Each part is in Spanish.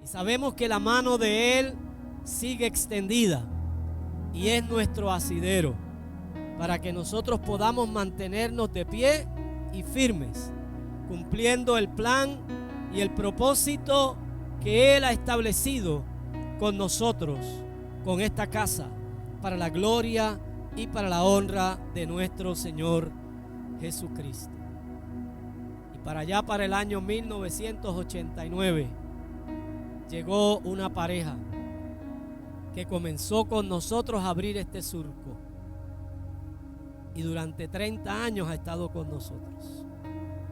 Y sabemos que la mano de Él sigue extendida y es nuestro asidero para que nosotros podamos mantenernos de pie y firmes, cumpliendo el plan y el propósito que Él ha establecido con nosotros, con esta casa, para la gloria y para la honra de nuestro Señor Jesucristo. Y para allá, para el año 1989, llegó una pareja que comenzó con nosotros a abrir este surco y durante 30 años ha estado con nosotros.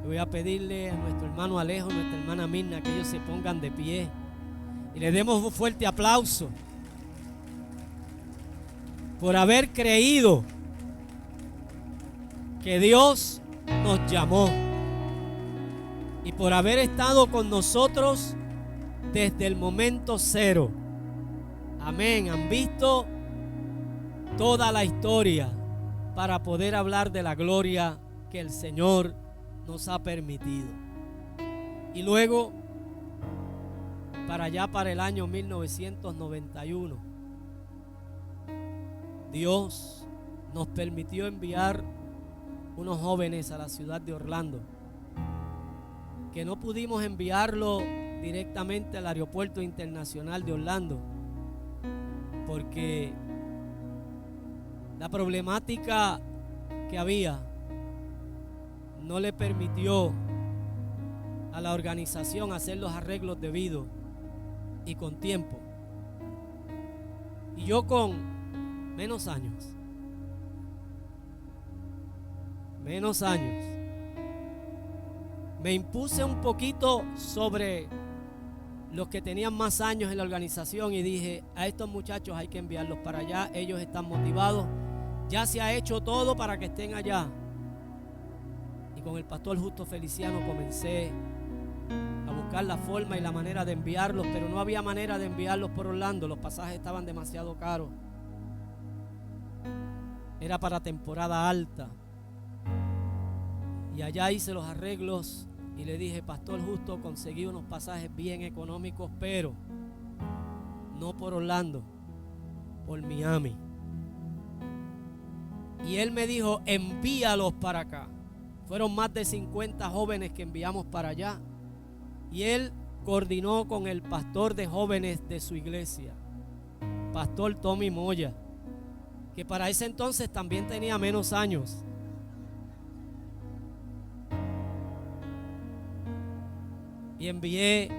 Yo voy a pedirle a nuestro hermano Alejo, a nuestra hermana Mirna, que ellos se pongan de pie y le demos un fuerte aplauso por haber creído que Dios nos llamó y por haber estado con nosotros desde el momento cero. Amén. Han visto toda la historia para poder hablar de la gloria que el Señor nos ha permitido. Y luego, para allá, para el año 1991, Dios nos permitió enviar unos jóvenes a la ciudad de Orlando, que no pudimos enviarlo directamente al aeropuerto internacional de Orlando, porque la problemática que había no le permitió a la organización hacer los arreglos debidos y con tiempo. Y yo con menos años, me impuse un poquito sobre los que tenían más años en la organización y dije, a estos muchachos hay que enviarlos para allá, ellos están motivados, ya se ha hecho todo para que estén allá. Y con el pastor Justo Feliciano comencé a buscar la forma y la manera de enviarlos, pero no había manera de enviarlos por Orlando, los pasajes estaban demasiado caros, era para temporada alta. Y allá hice los arreglos y le dije, pastor Justo, conseguí unos pasajes bien económicos, pero no por Orlando, por Miami. Y él me dijo, envíalos para acá. Fueron más de 50 jóvenes que enviamos para allá. Y él coordinó con el pastor de jóvenes de su iglesia, pastor Tommy Moya, que para ese entonces también tenía menos años. Y envié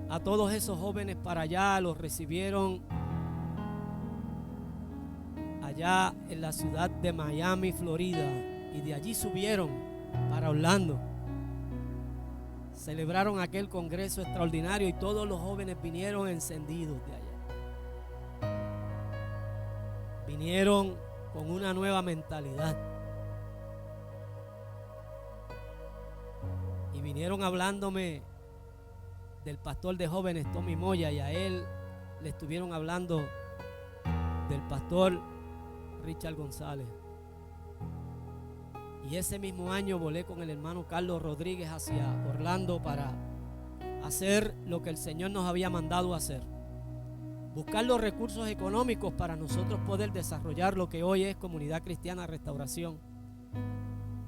a todos esos jóvenes para allá, los recibieron allá en la ciudad de Miami, Florida, y de allí subieron para Orlando. Celebraron aquel congreso extraordinario y todos los jóvenes vinieron encendidos de allá. Vinieron con una nueva mentalidad. Y vinieron hablándome del pastor de jóvenes Tommy Moya, y a él le estuvieron hablando del pastor Richard González. Y ese mismo año volé con el hermano Carlos Rodríguez hacia Orlando para hacer lo que el Señor nos había mandado hacer, buscar los recursos económicos para nosotros poder desarrollar lo que hoy es Comunidad Cristiana Restauración.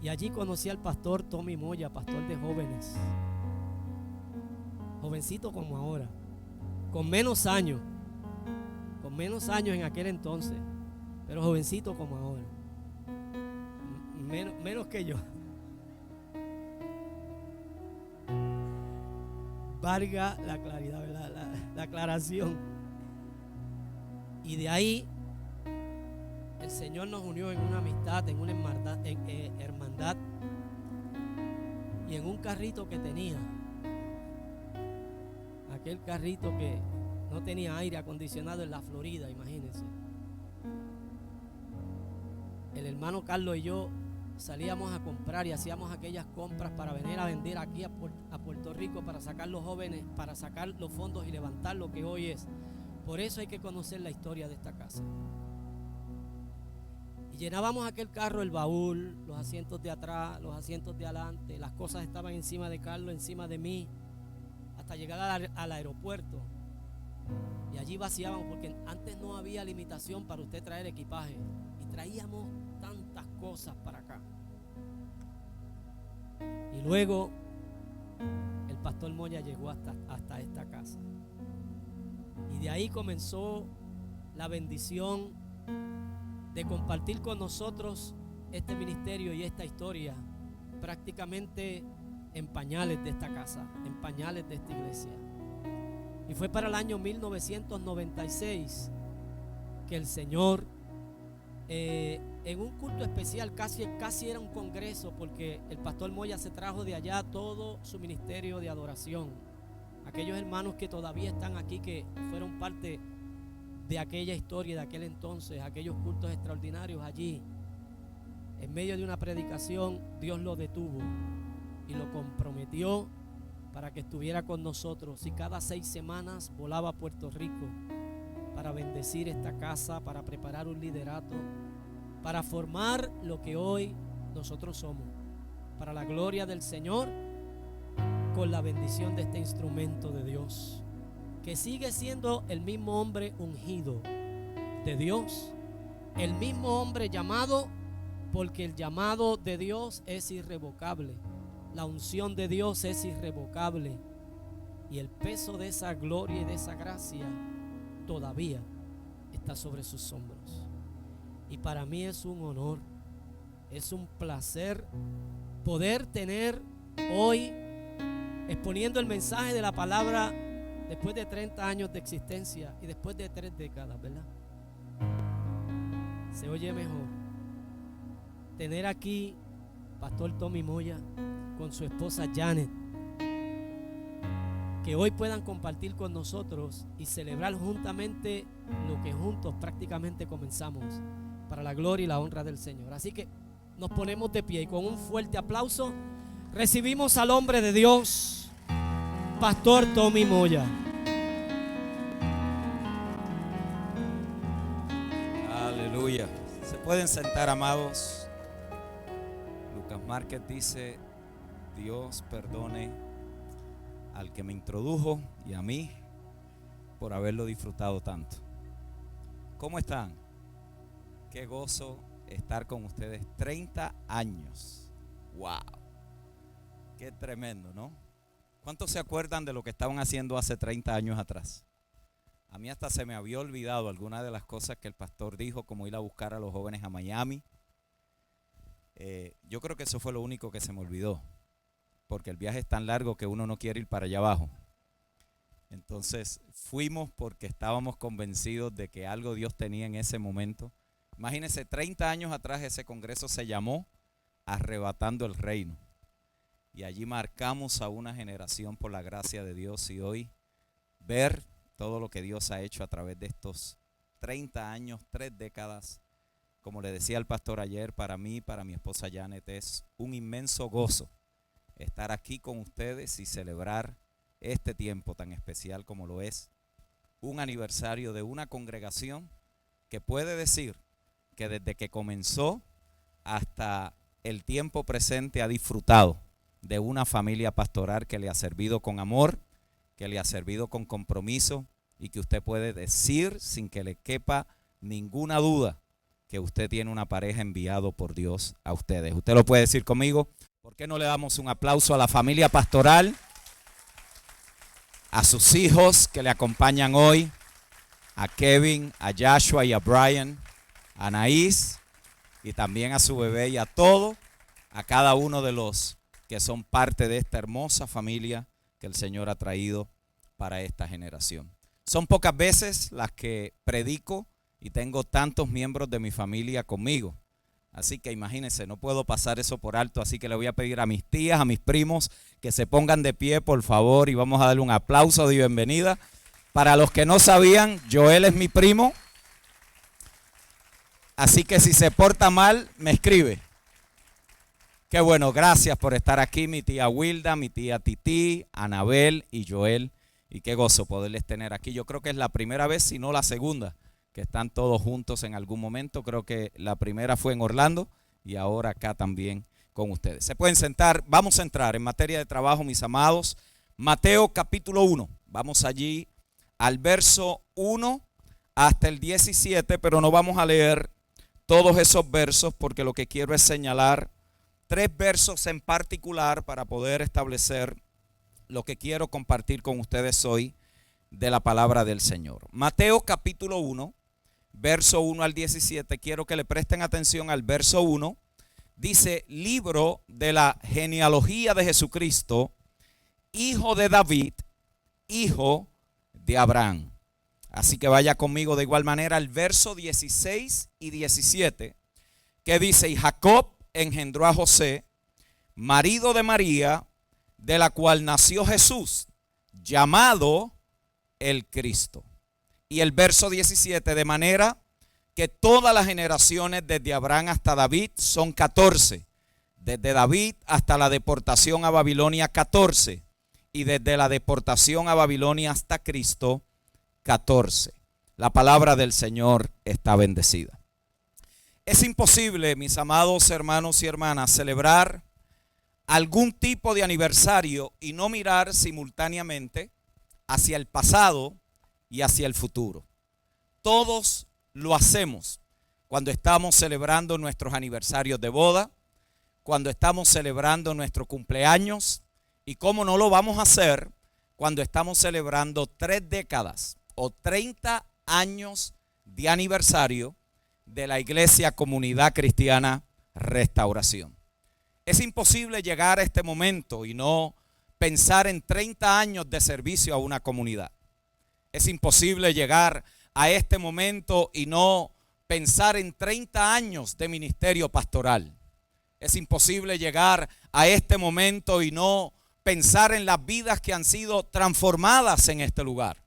Y allí conocí al pastor Tommy Moya, pastor de jóvenes, jovencito como ahora, con menos años en aquel entonces, pero jovencito como ahora, menos que yo. Valga la claridad, ¿verdad? La aclaración. Y de ahí el Señor nos unió en una amistad, en una hermandad, y en un carrito que tenía, aquel carrito que no tenía aire acondicionado en la Florida, imagínense. El hermano Carlos y yo salíamos a comprar y hacíamos aquellas compras para venir a vender aquí a Puerto Rico, para sacar los jóvenes, para sacar los fondos y levantar lo que hoy es. Por eso hay que conocer la historia de esta casa. Y llenábamos aquel carro, el baúl, los asientos de atrás, los asientos de adelante, las cosas estaban encima de Carlos, encima de mí. hasta llegar al aeropuerto. Y allí vaciábamos, porque antes no había limitación para usted traer equipaje. Y traíamos tantas cosas para acá. Y luego el pastor Moya llegó hasta esta casa. Y de ahí comenzó la bendición de compartir con nosotros este ministerio y esta historia, prácticamente en pañales de esta casa, en pañales de esta iglesia. Y fue para el año 1996 que el Señor, en un culto especial, casi era un congreso, porque el pastor Moya se trajo de allá todo su ministerio de adoración. Aquellos hermanos que todavía están aquí, que fueron parte de aquella historia, de aquel entonces, aquellos cultos extraordinarios allí. En medio de una predicación, Dios lo detuvo y lo comprometió para que estuviera con nosotros. Y cada 6 semanas volaba a Puerto Rico para bendecir esta casa, para preparar un liderato, para formar lo que hoy nosotros somos, para la gloria del Señor, con la bendición de este instrumento de Dios, que sigue siendo el mismo hombre ungido de Dios, el mismo hombre llamado, porque el llamado de Dios es irrevocable, la unción de Dios es irrevocable, y el peso de esa gloria y de esa gracia todavía está sobre sus hombros. Y para mí es un honor, es un placer poder tener hoy, exponiendo el mensaje de la palabra, después de 30 años de existencia y después de 3 décadas, ¿verdad? Se oye mejor tener aquí pastor Tommy Moya con su esposa Janet, que hoy puedan compartir con nosotros y celebrar juntamente lo que juntos prácticamente comenzamos, para la gloria y la honra del Señor. Así que nos ponemos de pie y con un fuerte aplauso recibimos al hombre de Dios, pastor Tommy Moya. Aleluya. Se pueden sentar, amados. Lucas Márquez dice: Dios perdone al que me introdujo y a mí por haberlo disfrutado tanto. ¿Cómo están? Qué gozo estar con ustedes. 30 años. ¡Wow! Qué tremendo, ¿no? ¿Cuántos se acuerdan de lo que estaban haciendo hace 30 años atrás? A mí hasta se me había olvidado algunas de las cosas que el pastor dijo, como ir a buscar a los jóvenes a Miami. Yo creo que eso fue lo único que se me olvidó, porque el viaje es tan largo que uno no quiere ir para allá abajo. Entonces fuimos porque estábamos convencidos de que algo Dios tenía en ese momento. Imagínense, 30 años atrás ese congreso se llamó Arrebatando el Reino. Y allí marcamos a una generación por la gracia de Dios, y hoy ver todo lo que Dios ha hecho a través de estos 30 años, 3 décadas, como le decía el pastor ayer, para mí, para mi esposa Janet, es un inmenso gozo estar aquí con ustedes y celebrar este tiempo tan especial como lo es un aniversario de una congregación que puede decir que desde que comenzó hasta el tiempo presente ha disfrutado de una familia pastoral que le ha servido con amor, que le ha servido con compromiso, y que usted puede decir sin que le quepa ninguna duda que usted tiene una pareja enviado por Dios a ustedes. Usted lo puede decir conmigo. ¿Por qué no le damos un aplauso a la familia pastoral, a sus hijos que le acompañan hoy, a Kevin, a Joshua y a Brian, a Anaís, y también a su bebé, y a cada uno de los que son parte de esta hermosa familia que el Señor ha traído para esta generación? Son pocas veces las que predico y tengo tantos miembros de mi familia conmigo. Así que imagínense, no puedo pasar eso por alto, así que le voy a pedir a mis tías, a mis primos, que se pongan de pie, por favor, y vamos a darle un aplauso de bienvenida. Para los que no sabían, Joel es mi primo, así que si se porta mal, me escribe. Qué bueno, gracias por estar aquí, mi tía Wilda, mi tía Titi, Anabel y Joel, y qué gozo poderles tener aquí. Yo creo que es la primera vez, si no la segunda, que están todos juntos en algún momento. Creo que la primera fue en Orlando y ahora acá también con ustedes. Se pueden sentar. Vamos a entrar en materia de trabajo, mis amados. Mateo capítulo 1. Vamos allí al verso 1 hasta el 17, pero no vamos a leer todos esos versos porque lo que quiero es señalar 3 versos en particular para poder establecer lo que quiero compartir con ustedes hoy de la palabra del Señor. Mateo capítulo 1, verso 1 al 17, quiero que le presten atención al verso 1. Dice: libro de la genealogía de Jesucristo, hijo de David, hijo de Abraham. Así que vaya conmigo de igual manera al verso 16 y 17, que dice: y Jacob engendró a José, marido de María, de la cual nació Jesús, llamado el Cristo. Y el verso 17, de manera que todas las generaciones desde Abraham hasta David son 14, desde David hasta la deportación a Babilonia 14, y desde la deportación a Babilonia hasta Cristo 14. La palabra del Señor está bendecida. Es imposible, mis amados hermanos y hermanas, celebrar algún tipo de aniversario y no mirar simultáneamente hacia el pasado y hacia el futuro. Todos lo hacemos cuando estamos celebrando nuestros aniversarios de boda, cuando estamos celebrando nuestro cumpleaños, y cómo no lo vamos a hacer cuando estamos celebrando 3 décadas o 30 años de aniversario de la Iglesia Comunidad Cristiana Restauración. Es imposible llegar a este momento y no pensar en 30 años de servicio a una comunidad. Es imposible llegar a este momento y no pensar en 30 años de ministerio pastoral. Es imposible llegar a este momento y no pensar en las vidas que han sido transformadas en este lugar.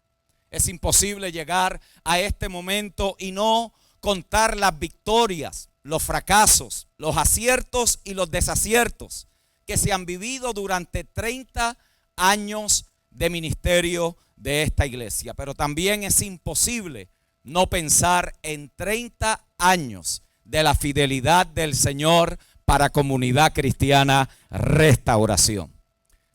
Es imposible llegar a este momento y no contar las victorias, los fracasos, los aciertos y los desaciertos que se han vivido durante 30 años de ministerio de esta iglesia. Pero también es imposible no pensar en 30 años de la fidelidad del Señor para Comunidad Cristiana Restauración.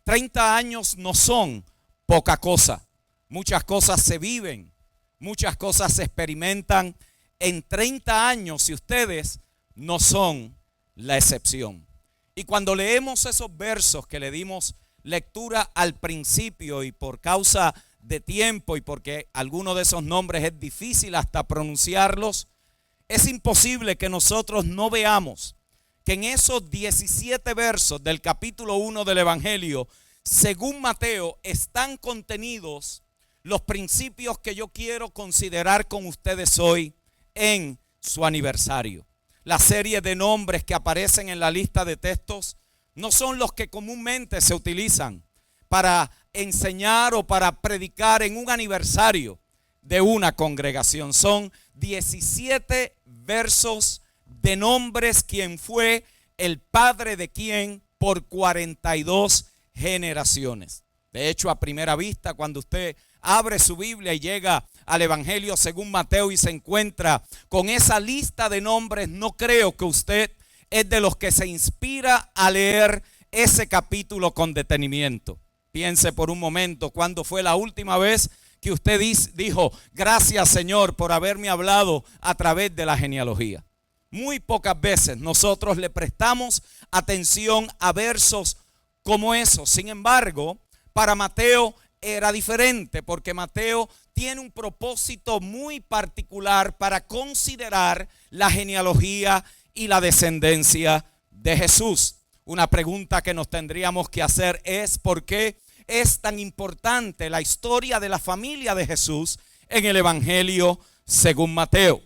30 años no son poca cosa. Muchas cosas se viven, muchas cosas se experimentan en 30 años y ustedes no son la excepción. Y cuando leemos esos versos que le dimos lectura al principio, y por causa de tiempo y porque alguno de esos nombres es difícil hasta pronunciarlos, es imposible que nosotros no veamos que en esos 17 versos del capítulo 1 del Evangelio, según Mateo, están contenidos los principios que yo quiero considerar con ustedes hoy en su aniversario. La serie de nombres que aparecen en la lista de textos no son los que comúnmente se utilizan para enseñar o para predicar en un aniversario de una congregación. Son 17 versos de nombres, quien fue el padre de quién por 42 generaciones. De hecho, a primera vista, cuando usted abre su Biblia y llega al Evangelio según Mateo y se encuentra con esa lista de nombres, no creo que usted es de los que se inspira a leer ese capítulo con detenimiento. Piense por un momento, ¿cuándo fue la última vez que usted dijo: gracias, Señor, por haberme hablado a través de la genealogía? Muy pocas veces nosotros le prestamos atención a versos como esos. Sin embargo, para Mateo era diferente, porque Mateo tiene un propósito muy particular para considerar la genealogía y la descendencia de Jesús. Una pregunta que nos tendríamos que hacer es: ¿por qué es tan importante la historia de la familia de Jesús en el Evangelio según Mateo?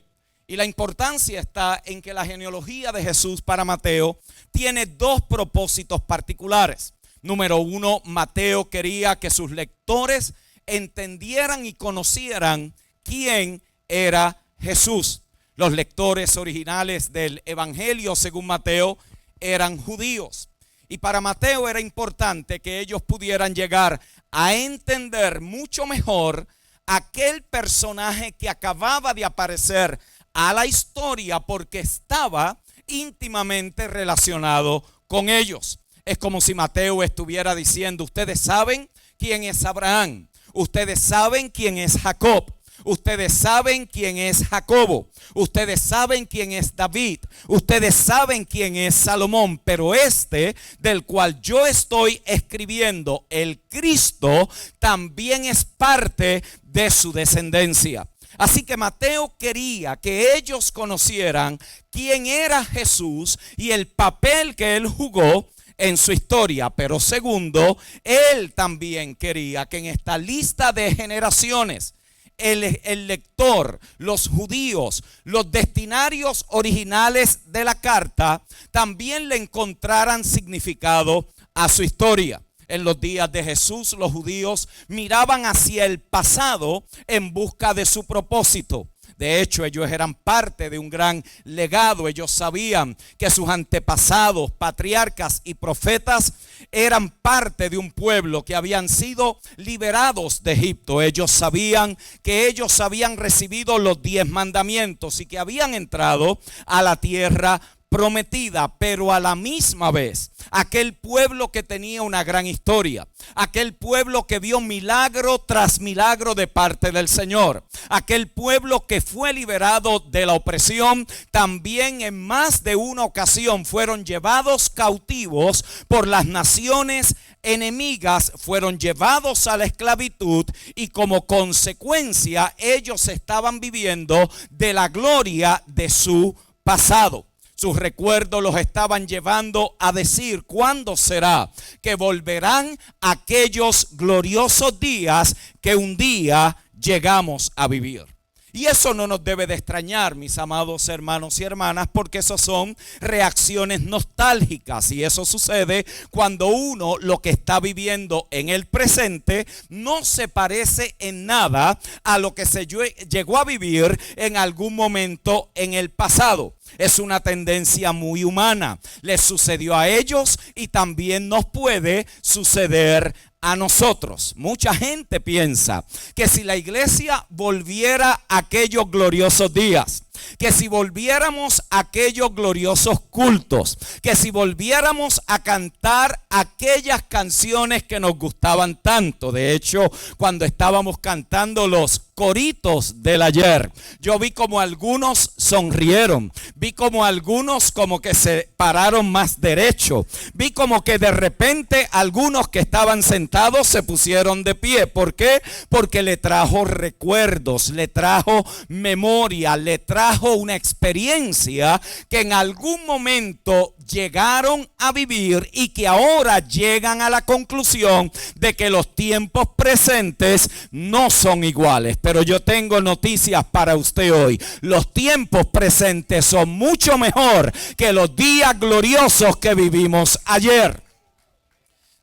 Y la importancia está en que la genealogía de Jesús para Mateo tiene 2 propósitos particulares. Número 1, Mateo quería que sus lectores entendieran y conocieran quién era Jesús. Los lectores originales del Evangelio según Mateo eran judíos. Y para Mateo era importante que ellos pudieran llegar a entender mucho mejor aquel personaje que acababa de aparecer a la historia, porque estaba íntimamente relacionado con ellos. Es como si Mateo estuviera diciendo: ustedes saben quién es Abraham. Ustedes saben quién es Jacob. Ustedes saben quién es Jacobo. Ustedes saben quién es David. Ustedes saben quién es Salomón. Pero este del cual yo estoy escribiendo, el Cristo, también es parte de su descendencia. Así que Mateo quería que ellos conocieran quién era Jesús y el papel que él jugó en su historia. Pero segundo, él también quería que en esta lista de generaciones el lector, los judíos, los destinarios originales de la carta también le encontraran significado a su historia. En los días de Jesús, los judíos miraban hacia el pasado en busca de su propósito. De hecho, ellos eran parte de un gran legado. Ellos sabían que sus antepasados, patriarcas y profetas eran parte de un pueblo que habían sido liberados de Egipto. Ellos sabían que ellos habían recibido los 10 mandamientos y que habían entrado a la tierra prometida, pero a la misma vez aquel pueblo que tenía una gran historia, aquel pueblo que vio milagro tras milagro de parte del Señor, aquel pueblo que fue liberado de la opresión, también en más de una ocasión fueron llevados cautivos por las naciones enemigas, fueron llevados a la esclavitud y como consecuencia ellos estaban viviendo de la gloria de su pasado. Sus recuerdos los estaban llevando a decir: ¿cuándo será que volverán aquellos gloriosos días que un día llegamos a vivir? Y eso no nos debe de extrañar, mis amados hermanos y hermanas, porque eso son reacciones nostálgicas. Y eso sucede cuando uno lo que está viviendo en el presente no se parece en nada a lo que se llegó a vivir en algún momento en el pasado. Es una tendencia muy humana. Les sucedió a ellos y también nos puede suceder a nosotros. Mucha gente piensa que si la iglesia volviera a aquellos gloriosos días, que si volviéramos a aquellos gloriosos cultos, que si volviéramos a cantar aquellas canciones que nos gustaban tanto. De hecho, cuando estábamos cantando los coritos del ayer, yo vi como algunos sonrieron, vi como algunos como que se pararon más derecho, vi como que de repente algunos que estaban sentados se pusieron de pie. ¿Por qué? Porque le trajo recuerdos, le trajo memoria, le trajo una experiencia que en algún momento llegaron a vivir y que ahora llegan a la conclusión de que los tiempos presentes no son iguales. Pero yo tengo noticias para usted hoy. Los tiempos presentes son mucho mejor que los días gloriosos que vivimos ayer.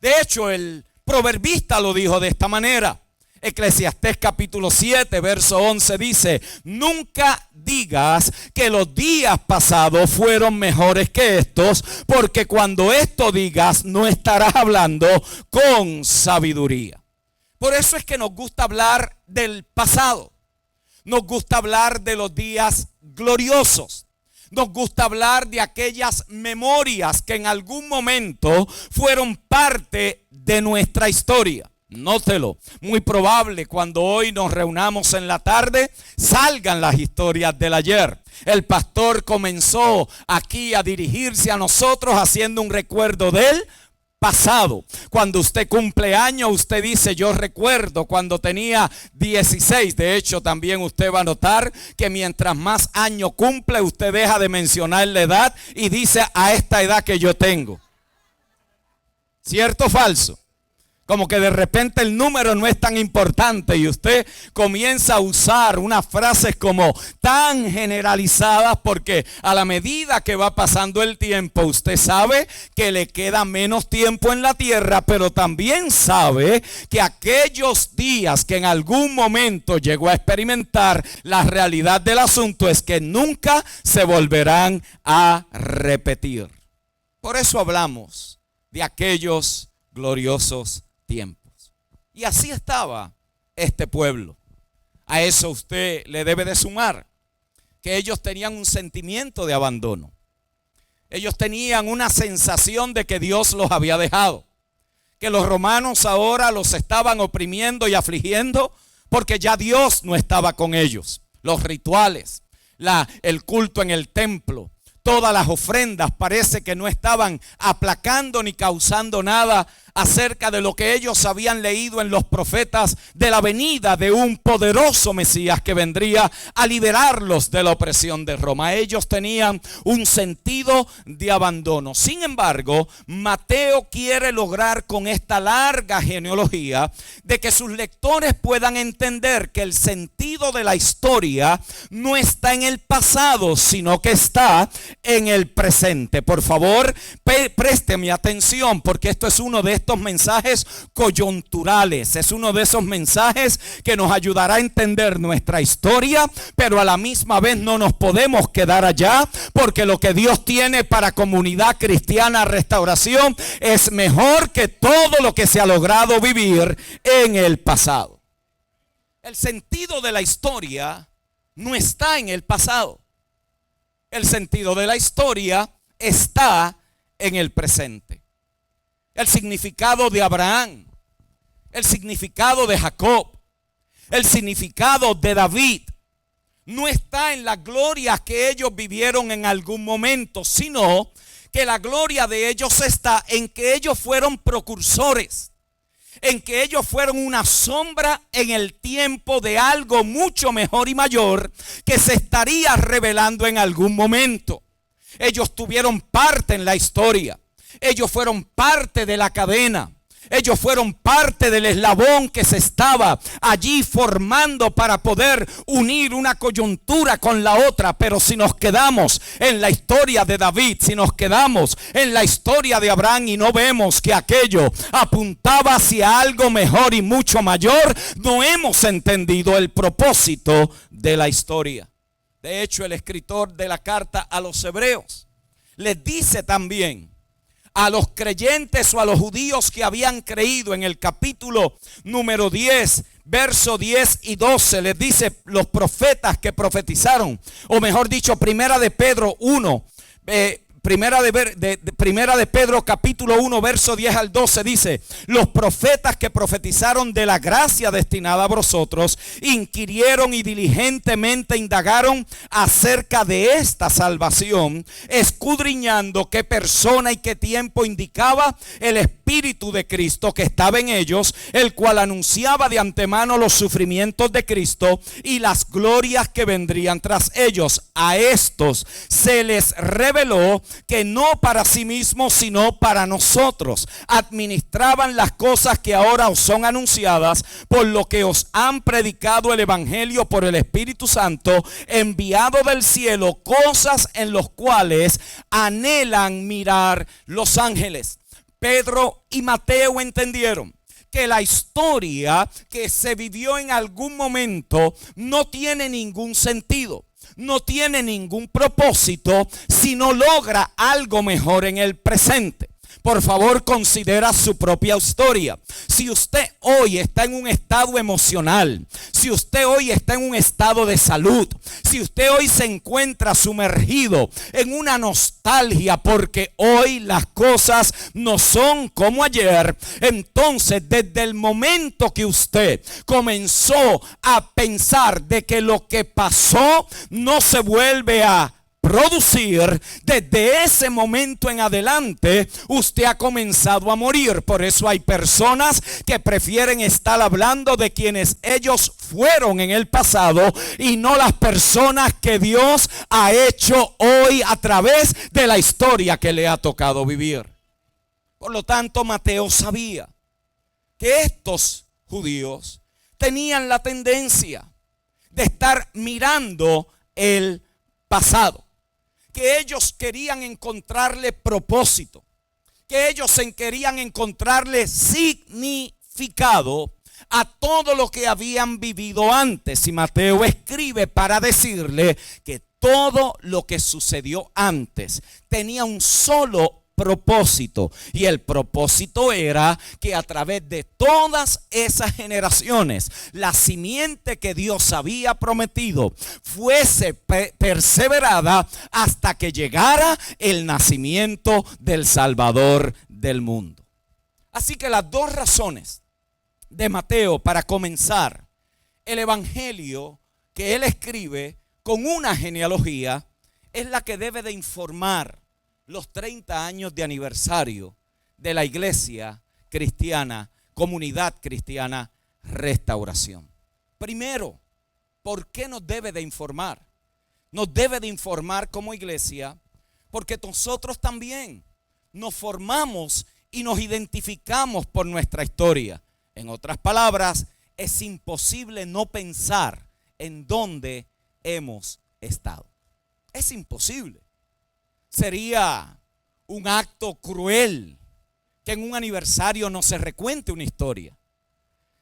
De hecho, el proverbista lo dijo de esta manera. Eclesiastés capítulo 7 verso 11 dice: nunca digas que los días pasados fueron mejores que estos, porque cuando esto digas no estarás hablando con sabiduría. Por eso es que nos gusta hablar del pasado, nos gusta hablar de los días gloriosos, nos gusta hablar de aquellas memorias que en algún momento fueron parte de nuestra historia. Nótelo, muy probable cuando hoy nos reunamos en la tarde salgan las historias del ayer. El pastor comenzó aquí a dirigirse a nosotros haciendo un recuerdo del pasado. Cuando usted cumple años, usted dice: yo recuerdo cuando tenía 16. De hecho, también usted va a notar que mientras más años cumple, usted deja de mencionar la edad y dice: a esta edad que yo tengo. ¿Cierto o falso? Como que de repente el número no es tan importante y usted comienza a usar unas frases como tan generalizadas, porque a la medida que va pasando el tiempo usted sabe que le queda menos tiempo en la tierra, pero también sabe que aquellos días que en algún momento llegó a experimentar, la realidad del asunto es que nunca se volverán a repetir. Por eso hablamos de aquellos gloriosos tiempos. Y así estaba este pueblo. A eso usted le debe de sumar que ellos tenían un sentimiento de abandono. Ellos tenían una sensación de que Dios los había dejado, que los romanos ahora los estaban oprimiendo y afligiendo, porque ya Dios no estaba con ellos. Los rituales, el culto en el templo, todas las ofrendas parece que no estaban aplacando ni causando nada acerca de lo que ellos habían leído en los profetas de la venida de un poderoso Mesías que vendría a liberarlos de la opresión de Roma. Ellos tenían un sentido de abandono. Sin embargo, Mateo quiere lograr con esta larga genealogía de que sus lectores puedan entender que el sentido de la historia no está en el pasado, sino que está en el presente. Por favor, présteme atención, porque esto es uno de estos mensajes coyunturales. Es uno de esos mensajes que nos ayudará a entender nuestra historia, pero a la misma vez no nos podemos quedar allá, porque lo que Dios tiene para Comunidad Cristiana Restauración es mejor que todo lo que se ha logrado vivir en el pasado. El sentido de la historia no está en el pasado. El sentido de la historia está en el presente. El significado de Abraham, el significado de Jacob, el significado de David no está en la gloria que ellos vivieron en algún momento, sino que la gloria de ellos está en que ellos fueron precursores, en que ellos fueron una sombra en el tiempo de algo mucho mejor y mayor que se estaría revelando en algún momento. Ellos tuvieron parte en la historia. Ellos fueron parte de la cadena. Ellos fueron parte del eslabón que se estaba allí formando para poder unir una coyuntura con la otra. Pero si nos quedamos en la historia de David, si nos quedamos en la historia de Abraham y no vemos que aquello apuntaba hacia algo mejor y mucho mayor, no hemos entendido el propósito de la historia. De hecho, el escritor de la carta a los hebreos les dice también a los creyentes o a los judíos que habían creído en el capítulo número 10, verso 10 y 12, les dice los profetas que profetizaron, o mejor dicho, Primera de Pedro 1, Primera de Pedro capítulo 1 verso 10 al 12 dice: los profetas que profetizaron de la gracia destinada a vosotros inquirieron y diligentemente indagaron acerca de esta salvación, escudriñando qué persona y qué tiempo indicaba el Espíritu de Cristo que estaba en ellos, el cual anunciaba de antemano los sufrimientos de Cristo y las glorias que vendrían tras ellos. A estos se les reveló que no para sí mismos, sino para nosotros administraban las cosas que ahora os son anunciadas, por lo que os han predicado el evangelio por el Espíritu Santo enviado del cielo, cosas en las cuales anhelan mirar los ángeles. Pedro y Mateo entendieron que la historia que se vivió en algún momento no tiene ningún sentido, no tiene ningún propósito si no logra algo mejor en el presente. Por favor, considera su propia historia. Si usted hoy está en un estado emocional, si usted hoy está en un estado de salud, si usted hoy se encuentra sumergido en una nostalgia porque hoy las cosas no son como ayer, entonces desde el momento que usted comenzó a pensar de que lo que pasó no se vuelve a producir, desde ese momento en adelante usted ha comenzado a morir. Por eso hay personas que prefieren estar hablando de quienes ellos fueron en el pasado y no las personas que Dios ha hecho hoy a través de la historia que le ha tocado vivir. Por lo tanto, Mateo sabía que estos judíos tenían la tendencia de estar mirando el pasado, que ellos querían encontrarle propósito, que ellos querían encontrarle significado a todo lo que habían vivido antes. Y Mateo escribe para decirle que todo lo que sucedió antes tenía un solo propósito, y el propósito era que a través de todas esas generaciones la simiente que Dios había prometido fuese perseverada hasta que llegara el nacimiento del Salvador del mundo. Así que las dos razones de Mateo para comenzar el evangelio que él escribe con una genealogía es la que debe de informar los 30 años de aniversario de la iglesia cristiana, comunidad cristiana, Restauración. Primero, ¿por qué nos debe de informar? Nos debe de informar como iglesia porque nosotros también nos formamos y nos identificamos por nuestra historia. En otras palabras, es imposible no pensar en dónde hemos estado. Es imposible. Sería un acto cruel que en un aniversario no se recuente una historia.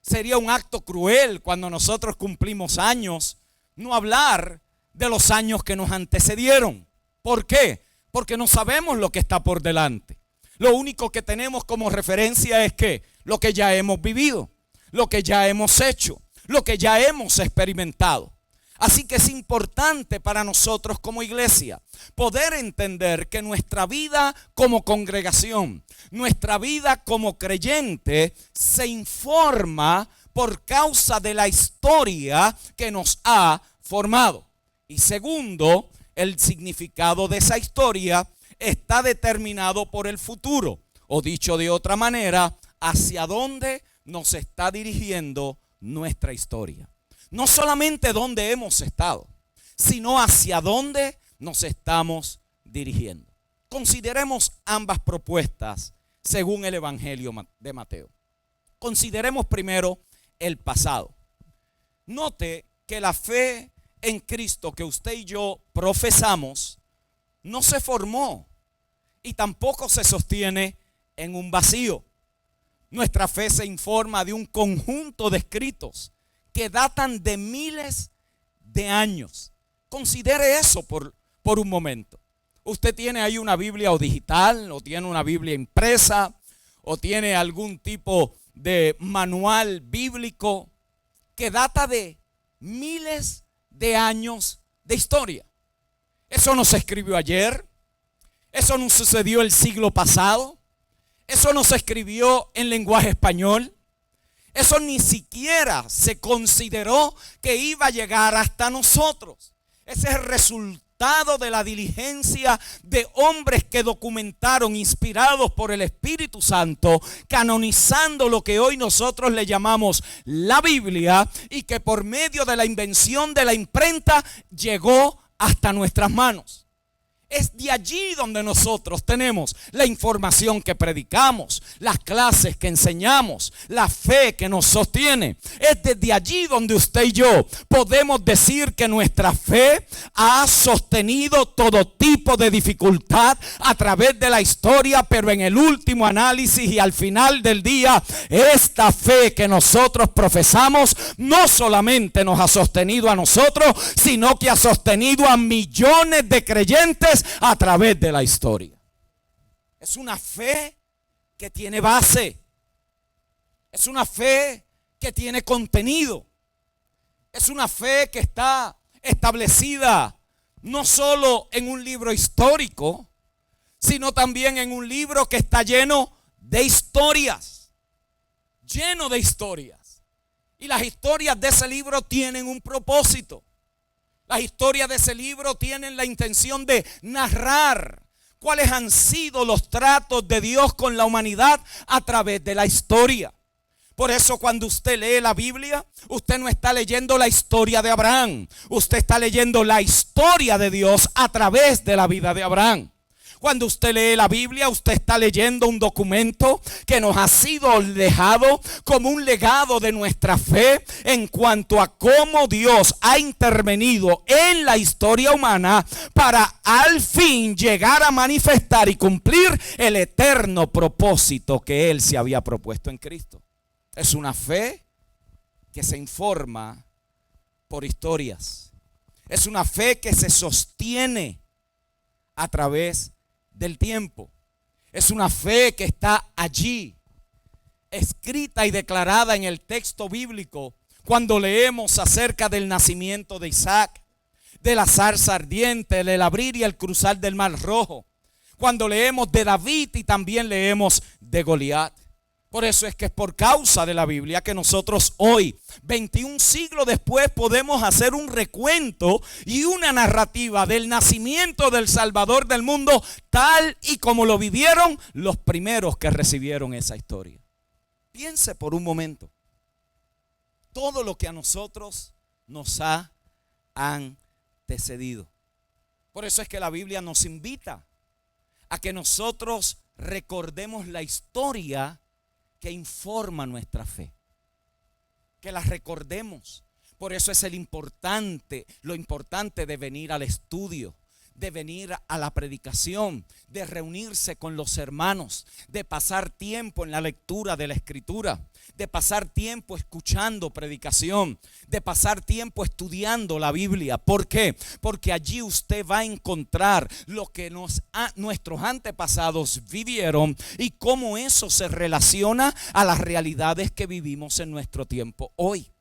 Sería un acto cruel cuando nosotros cumplimos años no hablar de los años que nos antecedieron. ¿Por qué? Porque no sabemos lo que está por delante. Lo único que tenemos como referencia es que lo que ya hemos vivido, lo que ya hemos hecho, lo que ya hemos experimentado. Así que es importante para nosotros como iglesia poder entender que nuestra vida como congregación, nuestra vida como creyente se informa por causa de la historia que nos ha formado. Y segundo, el significado de esa historia está determinado por el futuro, o dicho de otra manera, hacia dónde nos está dirigiendo nuestra historia. No solamente dónde hemos estado, sino hacia dónde nos estamos dirigiendo. Consideremos ambas propuestas según el Evangelio de Mateo. Consideremos primero el pasado. Note que la fe en Cristo que usted y yo profesamos no se formó y tampoco se sostiene en un vacío. Nuestra fe se informa de un conjunto de escritos que datan de miles de años. Considere eso por un momento. Usted tiene ahí una Biblia o digital, o tiene una Biblia impresa, o tiene algún tipo de manual bíblico que data de miles de años de historia. Eso no se escribió ayer, eso no sucedió el siglo pasado, eso no se escribió en lenguaje español. Eso ni siquiera se consideró que iba a llegar hasta nosotros. Ese es el resultado de la diligencia de hombres que documentaron, inspirados por el Espíritu Santo, canonizando lo que hoy nosotros le llamamos la Biblia, y que por medio de la invención de la imprenta llegó hasta nuestras manos. Es de allí donde nosotros tenemos la información que predicamos, las clases que enseñamos, la fe que nos sostiene. Es desde allí donde usted y yo podemos decir que nuestra fe ha sostenido todo tipo de dificultad a través de la historia, pero en el último análisis y al final del día, esta fe que nosotros profesamos no solamente nos ha sostenido a nosotros, sino que ha sostenido a millones de creyentes a través de la historia. Es una fe que tiene base. Es una fe que tiene contenido. Es una fe que está establecida no solo en un libro histórico, sino también en un libro que está lleno de historias. Lleno de historias. Y las historias de ese libro tienen un propósito. Las historias de ese libro tienen la intención de narrar cuáles han sido los tratos de Dios con la humanidad a través de la historia. Por eso cuando usted lee la Biblia, usted no está leyendo la historia de Abraham. Usted está leyendo la historia de Dios a través de la vida de Abraham. Cuando usted lee la Biblia, usted está leyendo un documento que nos ha sido dejado como un legado de nuestra fe en cuanto a cómo Dios ha intervenido en la historia humana para al fin llegar a manifestar y cumplir el eterno propósito que Él se había propuesto en Cristo. Es una fe que se informa por historias. Es una fe que se sostiene a través del tiempo. Es una fe que está allí, escrita y declarada en el texto bíblico, cuando leemos acerca del nacimiento de Isaac, de la zarza ardiente, del abrir y el cruzar del mar rojo, cuando leemos de David y también leemos de Goliat. Por eso es que es por causa de la Biblia que nosotros hoy, 21 siglos después, podemos hacer un recuento y una narrativa del nacimiento del Salvador del mundo, tal y como lo vivieron los primeros que recibieron esa historia. Piense por un momento todo lo que a nosotros nos ha antecedido. Por eso es que la Biblia nos invita a que nosotros recordemos la historia que informa nuestra fe, que las recordemos. Por eso es lo importante de venir al estudio, de venir a la predicación, de reunirse con los hermanos, de pasar tiempo en la lectura de la Escritura, de pasar tiempo escuchando predicación, de pasar tiempo estudiando la Biblia. ¿Por qué? Porque allí usted va a encontrar lo que nuestros antepasados vivieron y cómo eso se relaciona a las realidades que vivimos en nuestro tiempo hoy.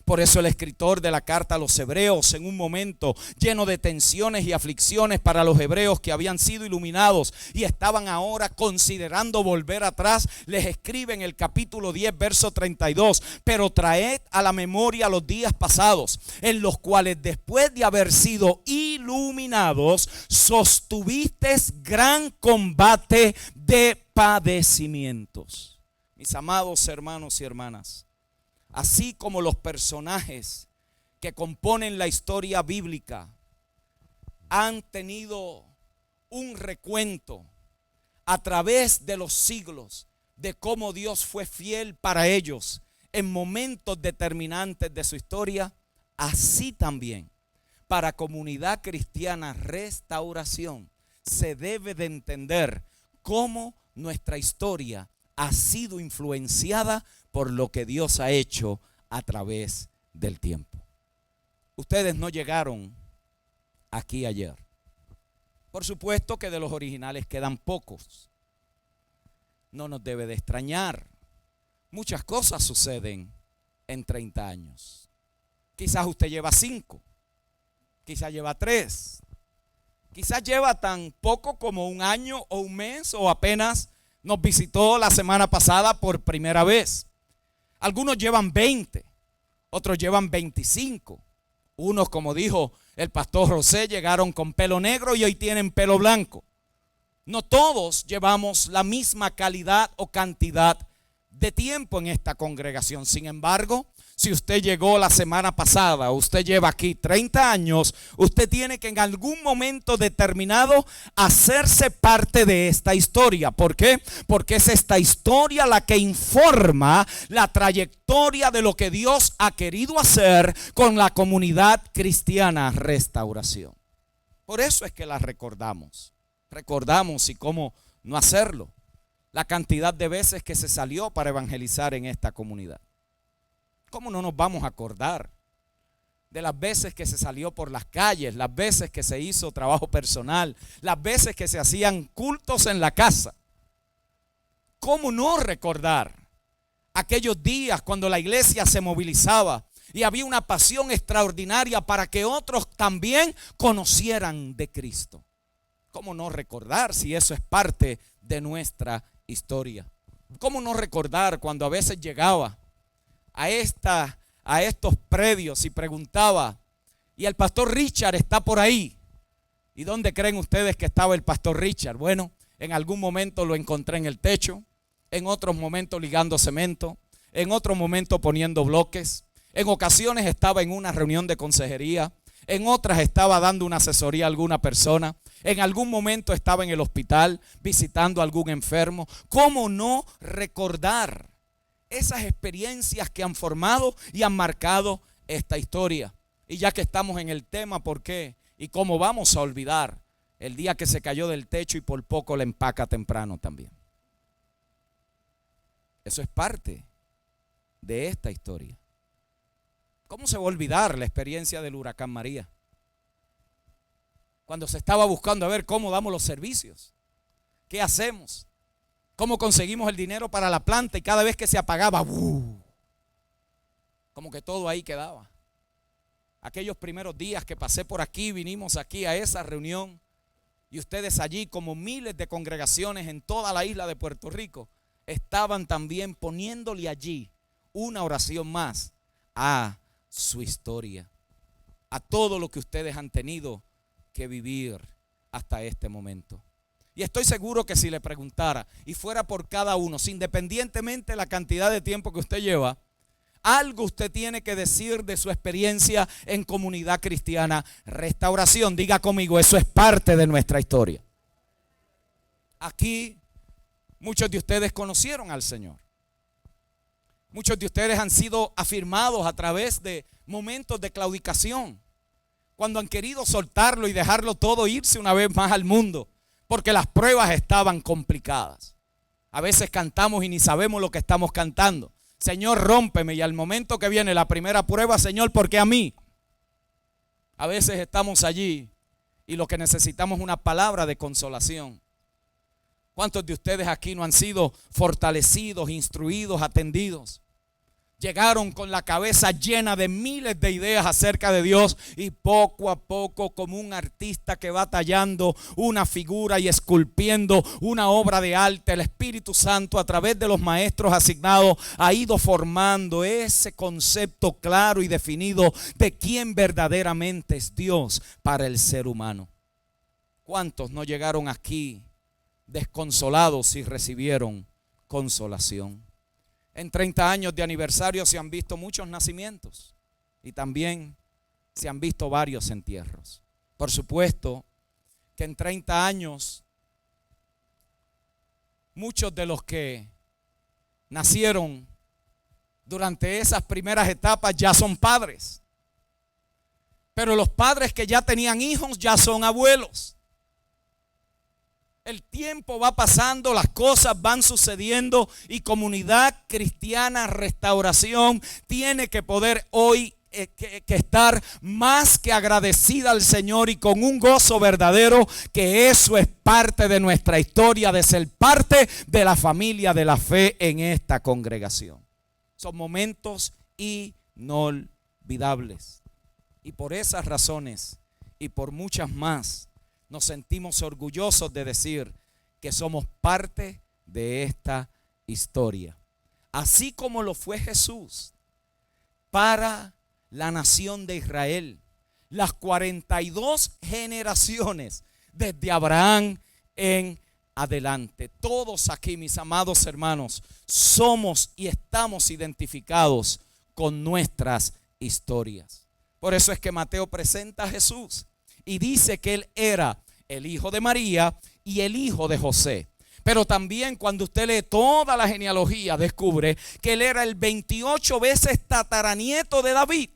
Por eso el escritor de la carta a los hebreos, en un momento lleno de tensiones y aflicciones para los hebreos que habían sido iluminados y estaban ahora considerando volver atrás, les escribe en el capítulo 10, verso 32: pero traed a la memoria los días pasados, en los cuales después de haber sido iluminados, sostuvisteis gran combate de padecimientos. Mis amados hermanos y hermanas, así como los personajes que componen la historia bíblica han tenido un recuento a través de los siglos de cómo Dios fue fiel para ellos en momentos determinantes de su historia, así también para Comunidad Cristiana Restauración se debe de entender cómo nuestra historia ha sido influenciada por lo que Dios ha hecho a través del tiempo. Ustedes no llegaron aquí ayer. Por supuesto que de los originales quedan pocos. No nos debe de extrañar. Muchas cosas suceden en 30 años. Quizás usted lleva 5, quizás lleva 3, quizás lleva tan poco como un año o un mes, o apenas nos visitó la semana pasada por primera vez. Algunos llevan 20, otros llevan 25. Unos, como dijo el pastor José, llegaron con pelo negro y hoy tienen pelo blanco. No todos llevamos la misma calidad o cantidad de tiempo en esta congregación. Sin embargo, si usted llegó la semana pasada, usted lleva aquí 30 años, usted tiene que en algún momento determinado hacerse parte de esta historia. ¿Por qué? Porque es esta historia la que informa la trayectoria de lo que Dios ha querido hacer con la Comunidad Cristiana Restauración. Por eso es que la recordamos. Recordamos, y cómo no hacerlo, la cantidad de veces que se salió para evangelizar en esta comunidad. ¿Cómo no nos vamos a acordar de las veces que se salió por las calles, las veces que se hizo trabajo personal, las veces que se hacían cultos en la casa? ¿Cómo no recordar aquellos días cuando la iglesia se movilizaba y había una pasión extraordinaria para que otros también conocieran de Cristo? ¿Cómo no recordar si eso es parte de nuestra historia? ¿Cómo no recordar cuando a veces llegaba a estos predios y preguntaba: ¿y el pastor Richard está por ahí? ¿Y dónde creen ustedes que estaba el pastor Richard? Bueno, en algún momento lo encontré en el techo, en otros momentos ligando cemento, en otro momento poniendo bloques, en ocasiones estaba en una reunión de consejería, en otras estaba dando una asesoría a alguna persona, en algún momento estaba en el hospital visitando a algún enfermo. ¿Cómo no recordar esas experiencias que han formado y han marcado esta historia? Y ya que estamos en el tema, ¿por qué y cómo vamos a olvidar el día que se cayó del techo y por poco la empaca temprano también? Eso es parte de esta historia. ¿Cómo se va a olvidar la experiencia del huracán María? Cuando se estaba buscando a ver cómo damos los servicios, qué hacemos, cómo conseguimos el dinero para la planta, y cada vez que se apagaba, como que todo ahí quedaba. Aquellos primeros días que pasé por aquí, vinimos aquí a esa reunión, y ustedes allí, como miles de congregaciones en toda la isla de Puerto Rico, estaban también poniéndole allí una oración más a su historia, a todo lo que ustedes han tenido que vivir hasta este momento. Y estoy seguro que si le preguntara y fuera por cada uno, independientemente de la cantidad de tiempo que usted lleva, algo usted tiene que decir de su experiencia en Comunidad Cristiana Restauración. Diga conmigo, eso es parte de nuestra historia. Aquí muchos de ustedes conocieron al Señor. Muchos de ustedes han sido afirmados a través de momentos de claudicación, cuando han querido soltarlo y dejarlo todo, irse una vez más al mundo, porque las pruebas estaban complicadas. A veces cantamos y ni sabemos lo que estamos cantando. Señor, rómpeme, y al momento que viene la primera prueba, Señor, ¿por qué a mí? A veces estamos allí y lo que necesitamos es una palabra de consolación. ¿Cuántos de ustedes aquí no han sido fortalecidos, instruidos, atendidos? Llegaron con la cabeza llena de miles de ideas acerca de Dios y poco a poco, como un artista que va tallando una figura y esculpiendo una obra de arte, el Espíritu Santo a través de los maestros asignados ha ido formando ese concepto claro y definido de quién verdaderamente es Dios para el ser humano. ¿Cuántos no llegaron aquí desconsolados y recibieron consolación? En 30 años de aniversario se han visto muchos nacimientos y también se han visto varios entierros. Por supuesto que en 30 años muchos de los que nacieron durante esas primeras etapas ya son padres. Pero los padres que ya tenían hijos ya son abuelos. El tiempo va pasando, las cosas van sucediendo y Comunidad Cristiana Restauración tiene que poder hoy que estar más que agradecida al Señor y con un gozo verdadero, que eso es parte de nuestra historia, de ser parte de la familia de la fe en esta congregación. Son momentos inolvidables y por esas razones y por muchas más nos sentimos orgullosos de decir que somos parte de esta historia. Así como lo fue Jesús para la nación de Israel. Las 42 generaciones desde Abraham en adelante. Todos aquí, mis amados hermanos, somos y estamos identificados con nuestras historias. Por eso es que Mateo presenta a Jesús y dice que él era el hijo de María y el hijo de José. Pero también cuando usted lee toda la genealogía, descubre que él era el 28 veces tataranieto de David.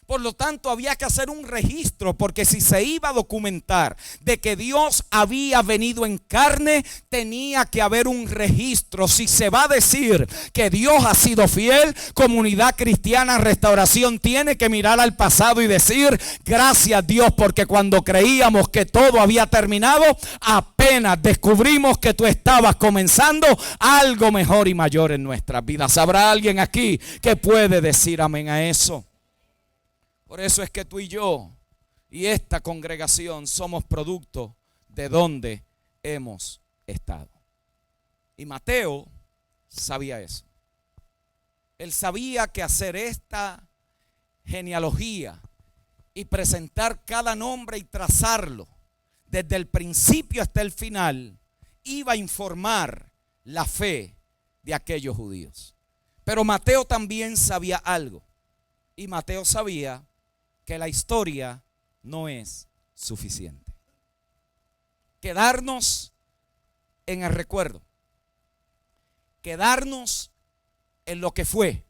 Por lo tanto, había que hacer un registro, porque si se iba a documentar de que Dios había venido en carne, tenía que haber un registro. Si se va a decir que Dios ha sido fiel, Comunidad Cristiana Restauración tiene que mirar al pasado y decir: gracias Dios, porque cuando creíamos que todo había terminado, apenas descubrimos que tú estabas comenzando algo mejor y mayor en nuestras vidas. ¿Habrá alguien aquí que puede decir amén a eso? Por eso es que tú y yo y esta congregación somos producto de donde hemos estado. Y Mateo sabía eso. Él sabía que hacer esta genealogía y presentar cada nombre y trazarlo desde el principio hasta el final iba a informar la fe de aquellos judíos. Pero Mateo también sabía algo. Y Mateo sabía que la historia no es suficiente. Quedarnos en el recuerdo, quedarnos en lo que fue,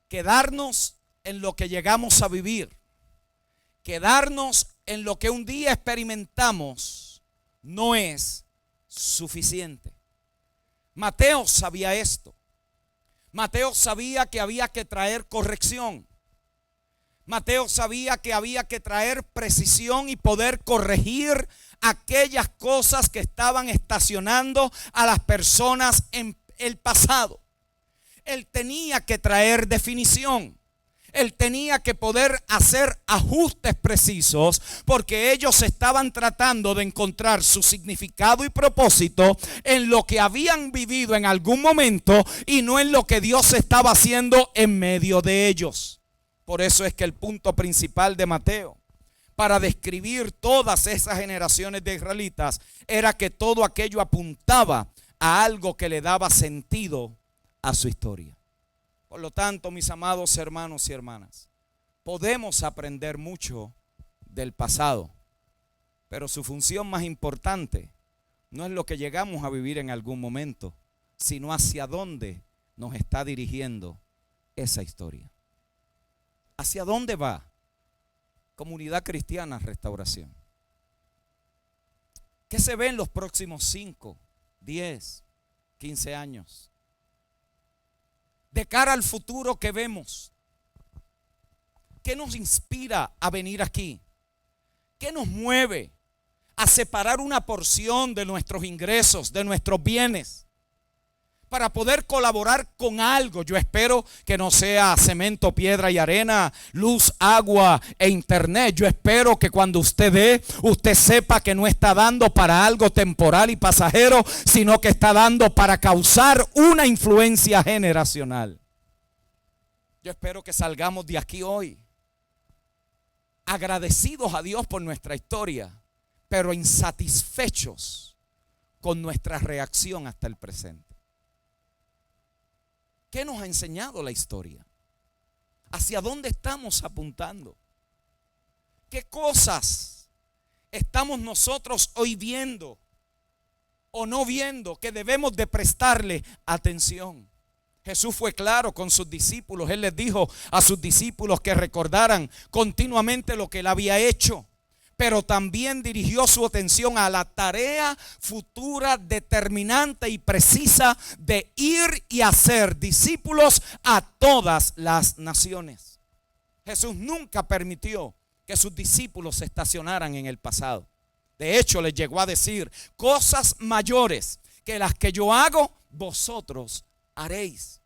quedarnos en lo que llegamos a vivir, quedarnos en lo que un día experimentamos, no es suficiente. Mateo sabía esto. Mateo sabía que había que traer corrección. Mateo sabía que había que traer precisión y poder corregir aquellas cosas que estaban estacionando a las personas en el pasado. Él tenía que traer definición. Él tenía que poder hacer ajustes precisos porque ellos estaban tratando de encontrar su significado y propósito en lo que habían vivido en algún momento y no en lo que Dios estaba haciendo en medio de ellos. Por eso es que el punto principal de Mateo para describir todas esas generaciones de israelitas era que todo aquello apuntaba a algo que le daba sentido a su historia. Por lo tanto, mis amados hermanos y hermanas, podemos aprender mucho del pasado, pero su función más importante no es lo que llegamos a vivir en algún momento, sino hacia dónde nos está dirigiendo esa historia. ¿Hacia dónde va Comunidad Cristiana Restauración? ¿Qué se ve en los próximos 5, 10, 15 años? De cara al futuro que vemos, ¿qué nos inspira a venir aquí? ¿Qué nos mueve a separar una porción de nuestros ingresos, de nuestros bienes, para poder colaborar con algo? Yo espero que no sea cemento, piedra y arena, luz, agua e internet. Yo espero que cuando usted dé, usted sepa que no está dando para algo temporal y pasajero, sino que está dando para causar una influencia generacional. Yo espero que salgamos de aquí hoy agradecidos a Dios por nuestra historia, pero insatisfechos con nuestra reacción hasta el presente. ¿Qué nos ha enseñado la historia? ¿Hacia dónde estamos apuntando? ¿Qué cosas estamos nosotros hoy viendo o no viendo que debemos de prestarle atención? Jesús fue claro con sus discípulos. Él les dijo a sus discípulos que recordaran continuamente lo que él había hecho, pero también dirigió su atención a la tarea futura determinante y precisa de ir y hacer discípulos a todas las naciones. Jesús nunca permitió que sus discípulos se estacionaran en el pasado. De hecho, les llegó a decir: cosas mayores que las que yo hago, vosotros haréis.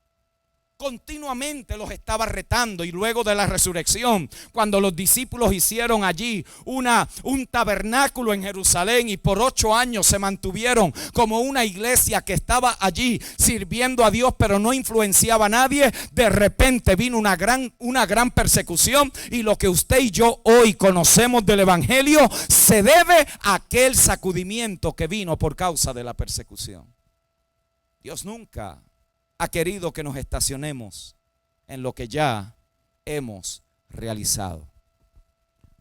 Continuamente los estaba retando. Y luego de la resurrección, cuando los discípulos hicieron allí un tabernáculo en Jerusalén y por 8 años se mantuvieron como una iglesia que estaba allí sirviendo a Dios, pero no influenciaba a nadie, de repente vino una gran persecución, y lo que usted y yo hoy conocemos del evangelio se debe a aquel sacudimiento que vino por causa de la persecución. Dios nunca ha querido que nos estacionemos en lo que ya hemos realizado.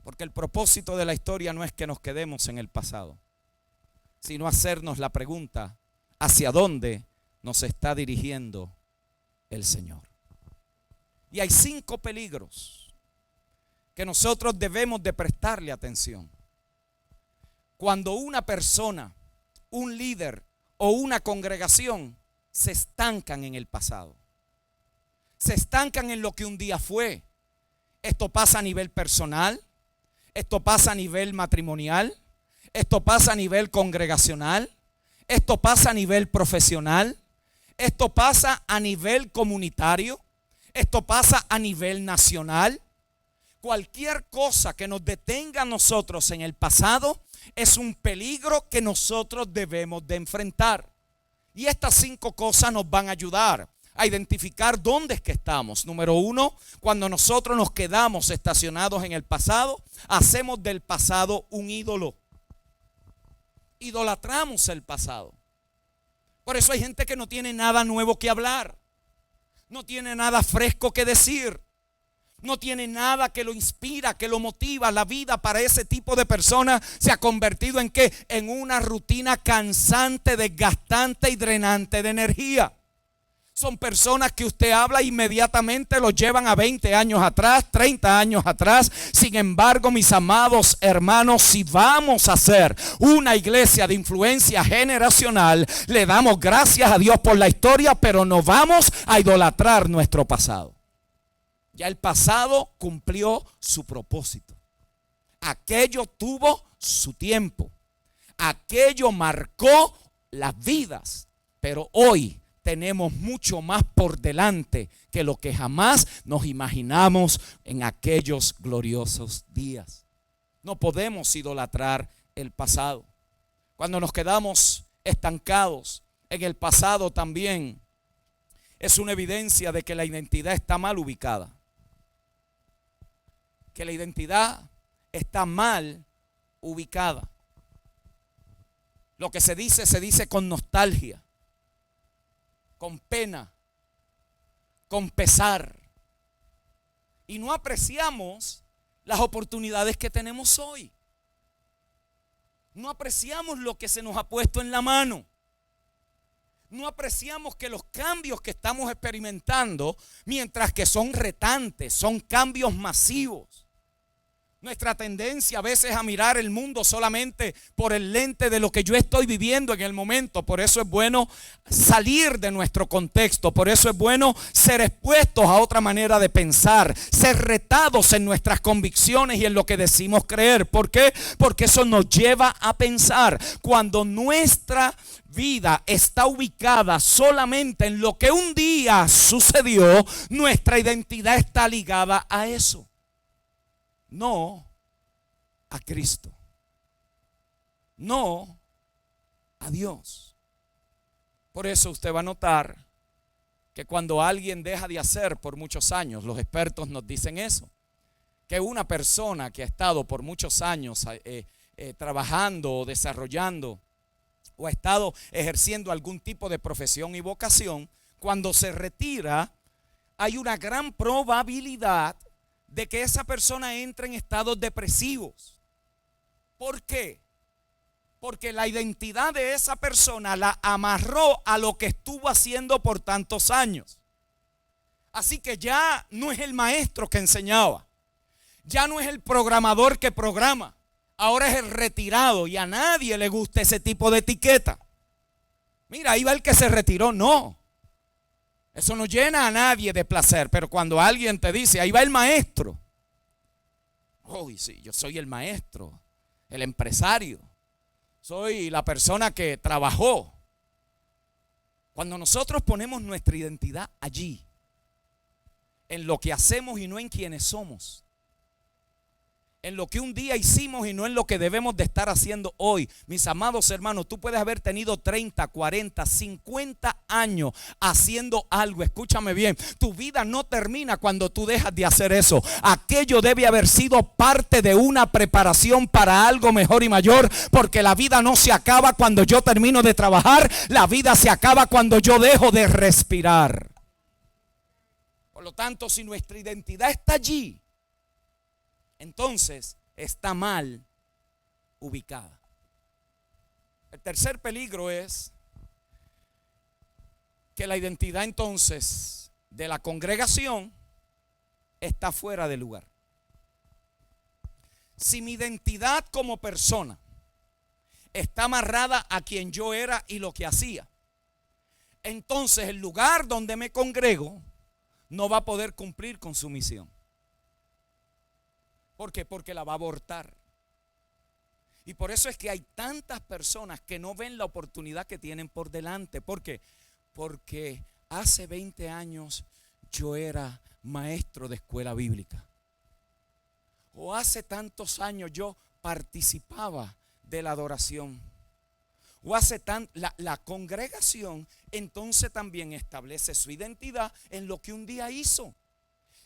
Porque el propósito de la historia no es que nos quedemos en el pasado, sino hacernos la pregunta: ¿hacia dónde nos está dirigiendo el Señor? Y hay 5 peligros que nosotros debemos de prestarle atención. Cuando una persona, un líder o una congregación se estancan en el pasado, se estancan en lo que un día fue. Esto pasa a nivel personal, esto pasa a nivel matrimonial, esto pasa a nivel congregacional, esto pasa a nivel profesional, esto pasa a nivel comunitario, esto pasa a nivel nacional. Cualquier cosa que nos detenga a nosotros en el pasado es un peligro que nosotros debemos de enfrentar. Y estas 5 cosas nos van a ayudar a identificar dónde es que estamos. Número 1, cuando nosotros nos quedamos estacionados en el pasado, hacemos del pasado un ídolo. Idolatramos el pasado. Por eso hay gente que no tiene nada nuevo que hablar, no tiene nada fresco que decir, no tiene nada que lo inspira, que lo motiva. La vida para ese tipo de personas se ha convertido en ¿qué? En una rutina cansante, desgastante y drenante de energía. Son personas que usted habla inmediatamente los llevan a 20 años atrás, 30 años atrás. Sin embargo, mis amados hermanos, si vamos a ser una iglesia de influencia generacional, le damos gracias a Dios por la historia, pero no vamos a idolatrar nuestro pasado. Ya el pasado cumplió su propósito. Aquello tuvo su tiempo. Aquello marcó las vidas. Pero hoy tenemos mucho más por delante que lo que jamás nos imaginamos en aquellos gloriosos días. No podemos idolatrar el pasado. Cuando nos quedamos estancados en el pasado también es una evidencia de que la identidad está mal ubicada. Que la identidad está mal ubicada. Lo que se dice con nostalgia, con pena, con pesar. Y no apreciamos las oportunidades que tenemos hoy. No apreciamos lo que se nos ha puesto en la mano. No apreciamos que los cambios que estamos experimentando, mientras que son retantes, son cambios masivos. Nuestra tendencia a veces a mirar el mundo solamente por el lente de lo que yo estoy viviendo en el momento. Por eso es bueno salir de nuestro contexto. Por eso es bueno ser expuestos a otra manera de pensar. Ser retados en nuestras convicciones y en lo que decimos creer. ¿Por qué? Porque eso nos lleva a pensar. Cuando nuestra vida está ubicada solamente en lo que un día sucedió, nuestra identidad está ligada a eso. No a Cristo. No a Dios. Por eso usted va a notar que cuando alguien deja de hacer por muchos años, los expertos nos dicen eso, que una persona que ha estado por muchos años trabajando o desarrollando o ha estado ejerciendo algún tipo de profesión y vocación, cuando se retira, hay una gran probabilidad de que esa persona entre en estados depresivos. ¿Por qué? Porque la identidad de esa persona la amarró a lo que estuvo haciendo por tantos años. Así que ya no es el maestro que enseñaba, ya no es el programador que programa, ahora es el retirado, y a nadie le gusta ese tipo de etiqueta. Mira, ahí va el que se retiró. No, eso no llena a nadie de placer. Pero cuando alguien te dice, ahí va el maestro. Uy, sí, yo soy el maestro, el empresario. Soy la persona que trabajó. Cuando nosotros ponemos nuestra identidad allí, en lo que hacemos y no en quienes somos, en lo que un día hicimos y no en lo que debemos de estar haciendo hoy. Mis amados hermanos, tú puedes haber tenido 30, 40, 50 años haciendo algo. Escúchame bien, tu vida no termina cuando tú dejas de hacer eso. Aquello debe haber sido parte de una preparación para algo mejor y mayor, porque la vida no se acaba cuando yo termino de trabajar. La vida se acaba cuando yo dejo de respirar. Por lo tanto, si nuestra identidad está allí, entonces está mal ubicada. El tercer peligro es que la identidad entonces de la congregación está fuera de lugar. Si mi identidad como persona está amarrada a quien yo era y lo que hacía, entonces el lugar donde me congrego no va a poder cumplir con su misión. ¿Por qué? Porque la va a abortar. Y por eso es que hay tantas personas que no ven la oportunidad que tienen por delante. ¿Por qué? Porque hace 20 años yo era maestro de escuela bíblica. O hace tantos años yo participaba de la adoración. O hace la congregación entonces también establece su identidad en lo que un día hizo,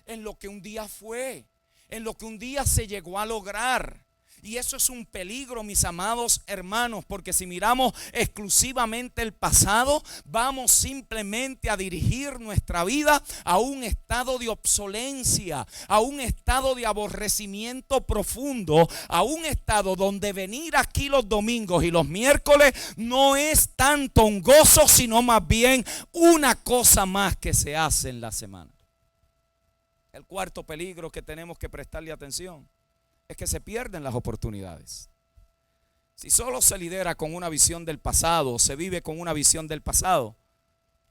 en lo que un día fue, en lo que un día se llegó a lograr. Y eso es un peligro, mis amados hermanos, porque si miramos exclusivamente el pasado, vamos simplemente a dirigir nuestra vida a un estado de obsolencia, a un estado de aborrecimiento profundo, a un estado donde venir aquí los domingos y los miércoles no es tanto un gozo, sino más bien una cosa más que se hace en la semana. El cuarto peligro que tenemos que prestarle atención es que se pierden las oportunidades. Si solo se lidera con una visión del pasado, se vive con una visión del pasado,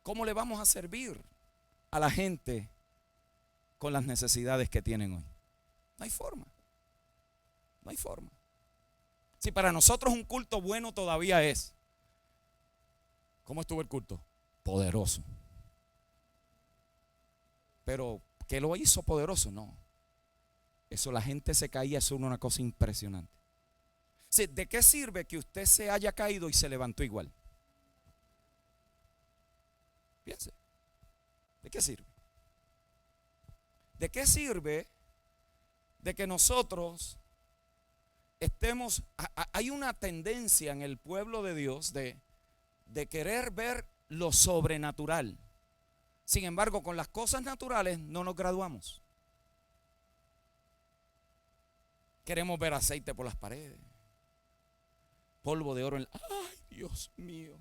¿cómo le vamos a servir a la gente con las necesidades que tienen hoy? No hay forma. No hay forma. Si para nosotros un culto bueno todavía es, ¿cómo estuvo el culto? poderoso. Pero ¿qué lo hizo poderoso? No. Eso, la gente se caía, eso era una cosa impresionante. Sí, ¿de qué sirve que usted se haya caído y se levantó igual? Fíjense. ¿De qué sirve? ¿De qué sirve de que nosotros estemos? Hay una tendencia en el pueblo de Dios de querer ver lo sobrenatural. Sin embargo, con las cosas naturales no nos graduamos. Queremos ver aceite por las paredes, polvo de oro en ¡ay, Dios mío!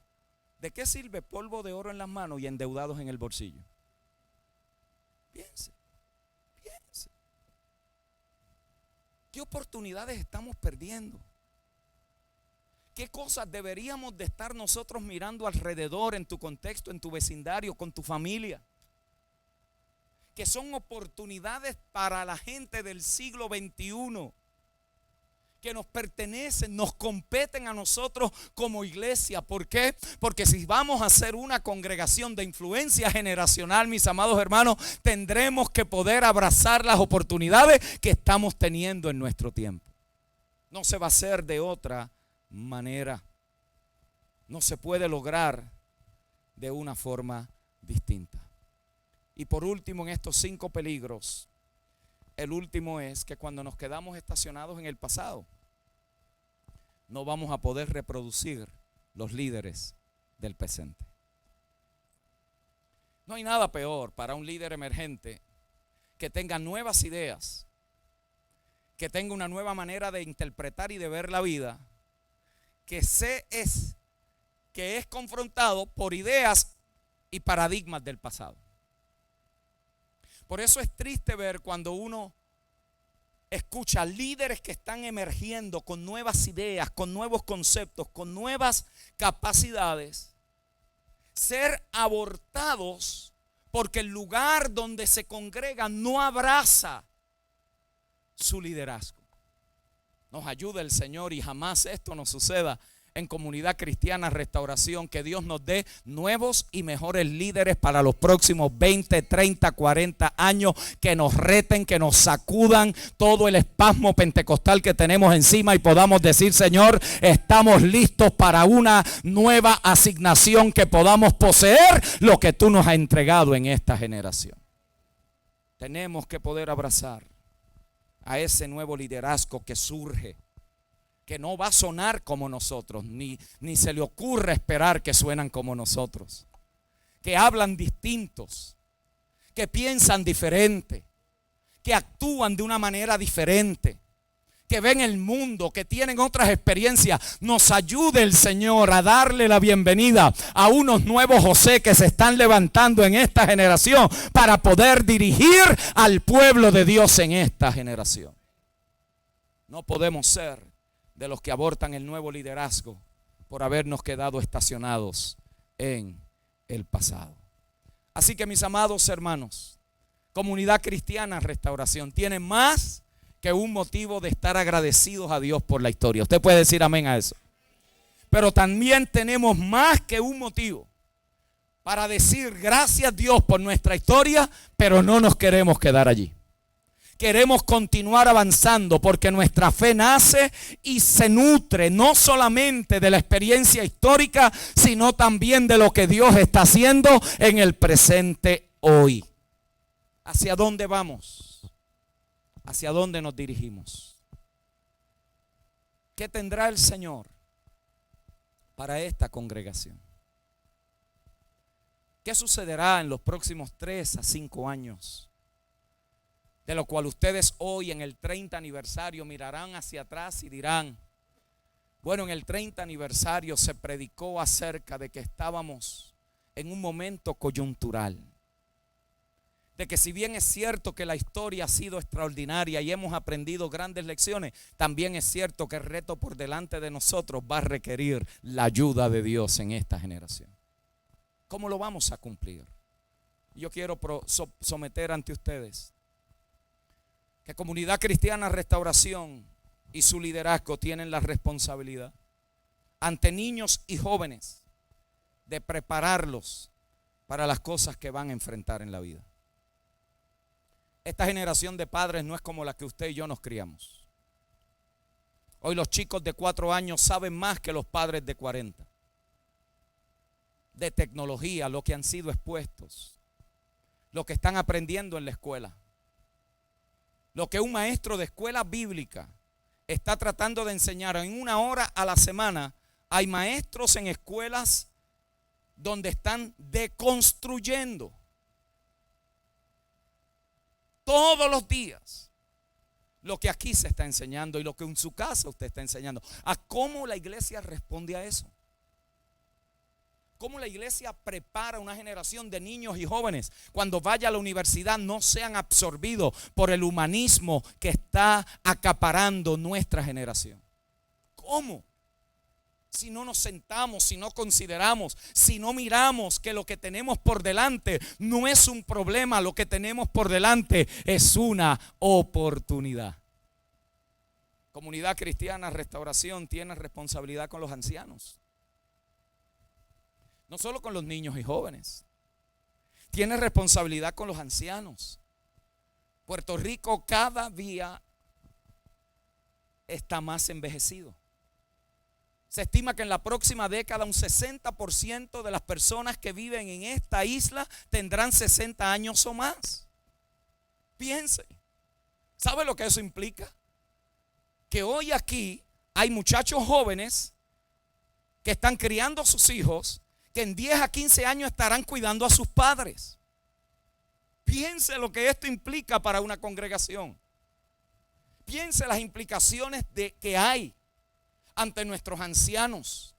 ¿De qué sirve polvo de oro en las manos y endeudados en el bolsillo? Piense. ¿Qué oportunidades estamos perdiendo? ¿Qué cosas deberíamos de estar nosotros mirando alrededor, en tu contexto, en tu vecindario, con tu familia? Que son oportunidades para la gente del siglo XXI, que nos pertenecen, nos competen a nosotros como iglesia. ¿Por qué? Porque si vamos a ser una congregación de influencia generacional, mis amados hermanos, tendremos que poder abrazar las oportunidades que estamos teniendo en nuestro tiempo. No se va a hacer de otra manera. No se puede lograr de una forma distinta. Y por último, en estos 5 peligros, el último es que cuando nos quedamos estacionados en el pasado, no vamos a poder reproducir los líderes del presente. No hay nada peor para un líder emergente que tenga nuevas ideas, que tenga una nueva manera de interpretar y de ver la vida, que es confrontado por ideas y paradigmas del pasado. Por eso es triste ver cuando uno escucha líderes que están emergiendo con nuevas ideas, con nuevos conceptos, con nuevas capacidades, ser abortados porque el lugar donde se congregan no abraza su liderazgo. Nos ayude el Señor y jamás esto nos suceda en Comunidad Cristiana Restauración. Que Dios nos dé nuevos y mejores líderes para los próximos 20, 30, 40 años, que nos reten, que nos sacudan todo el espasmo pentecostal que tenemos encima y podamos decir: Señor, estamos listos para una nueva asignación, que podamos poseer lo que tú nos has entregado en esta generación. Tenemos que poder abrazar a ese nuevo liderazgo que surge, que no va a sonar como nosotros, ni se le ocurre esperar que suenan como nosotros, que hablan distintos, que piensan diferente, que actúan de una manera diferente, que ven el mundo, que tienen otras experiencias. Nos ayude el Señor a darle la bienvenida a unos nuevos José que se están levantando en esta generación para poder dirigir al pueblo de Dios en esta generación. No podemos ser de los que abortan el nuevo liderazgo por habernos quedado estacionados en el pasado. Así que, mis amados hermanos, Comunidad Cristiana Restauración tiene más que un motivo de estar agradecidos a Dios por la historia. Usted puede decir amén a eso. Pero también tenemos más que un motivo para decir gracias Dios por nuestra historia, pero no nos queremos quedar allí. Queremos continuar avanzando porque nuestra fe nace y se nutre no solamente de la experiencia histórica, sino también de lo que Dios está haciendo en el presente hoy. ¿Hacia dónde vamos? ¿Hacia dónde nos dirigimos? ¿Qué tendrá el Señor para esta congregación? ¿Qué sucederá en los próximos 3 a 5 años? De lo cual ustedes hoy en el 30 aniversario mirarán hacia atrás y dirán: bueno, en el 30 aniversario se predicó acerca de que estábamos en un momento coyuntural. De que si bien es cierto que la historia ha sido extraordinaria y hemos aprendido grandes lecciones, también es cierto que el reto por delante de nosotros va a requerir la ayuda de Dios en esta generación. ¿Cómo lo vamos a cumplir? Yo quiero someter ante ustedes que Comunidad Cristiana Restauración y su liderazgo tienen la responsabilidad ante niños y jóvenes de prepararlos para las cosas que van a enfrentar en la vida. Esta generación de padres no es como la que usted y yo nos criamos. Hoy los chicos de 4 años saben más que los padres de 40. De tecnología, lo que han sido expuestos, lo que están aprendiendo en la escuela, lo que un maestro de escuela bíblica está tratando de enseñar en 1 hora a la semana. Hay maestros en escuelas donde están deconstruyendo todos los días lo que aquí se está enseñando y lo que en su casa usted está enseñando. ¿A cómo la iglesia responde a eso? ¿Cómo la iglesia prepara una generación de niños y jóvenes cuando vaya a la universidad no sean absorbidos por el humanismo que está acaparando nuestra generación? ¿Cómo? Si no nos sentamos, si no consideramos, si no miramos que lo que tenemos por delante no es un problema, lo que tenemos por delante es una oportunidad. Comunidad Cristiana Restauración tiene responsabilidad con los ancianos. No solo con los niños y jóvenes. Tiene responsabilidad con los ancianos. Puerto Rico cada día está más envejecido. Se estima que en la próxima década un 60% de las personas que viven en esta isla tendrán 60 años o más. Piense. ¿Sabe lo que eso implica? Que hoy aquí hay muchachos jóvenes que están criando a sus hijos, que en 10 a 15 años estarán cuidando a sus padres. Piense lo que esto implica para una congregación. Piense las implicaciones que hay ante nuestros ancianos,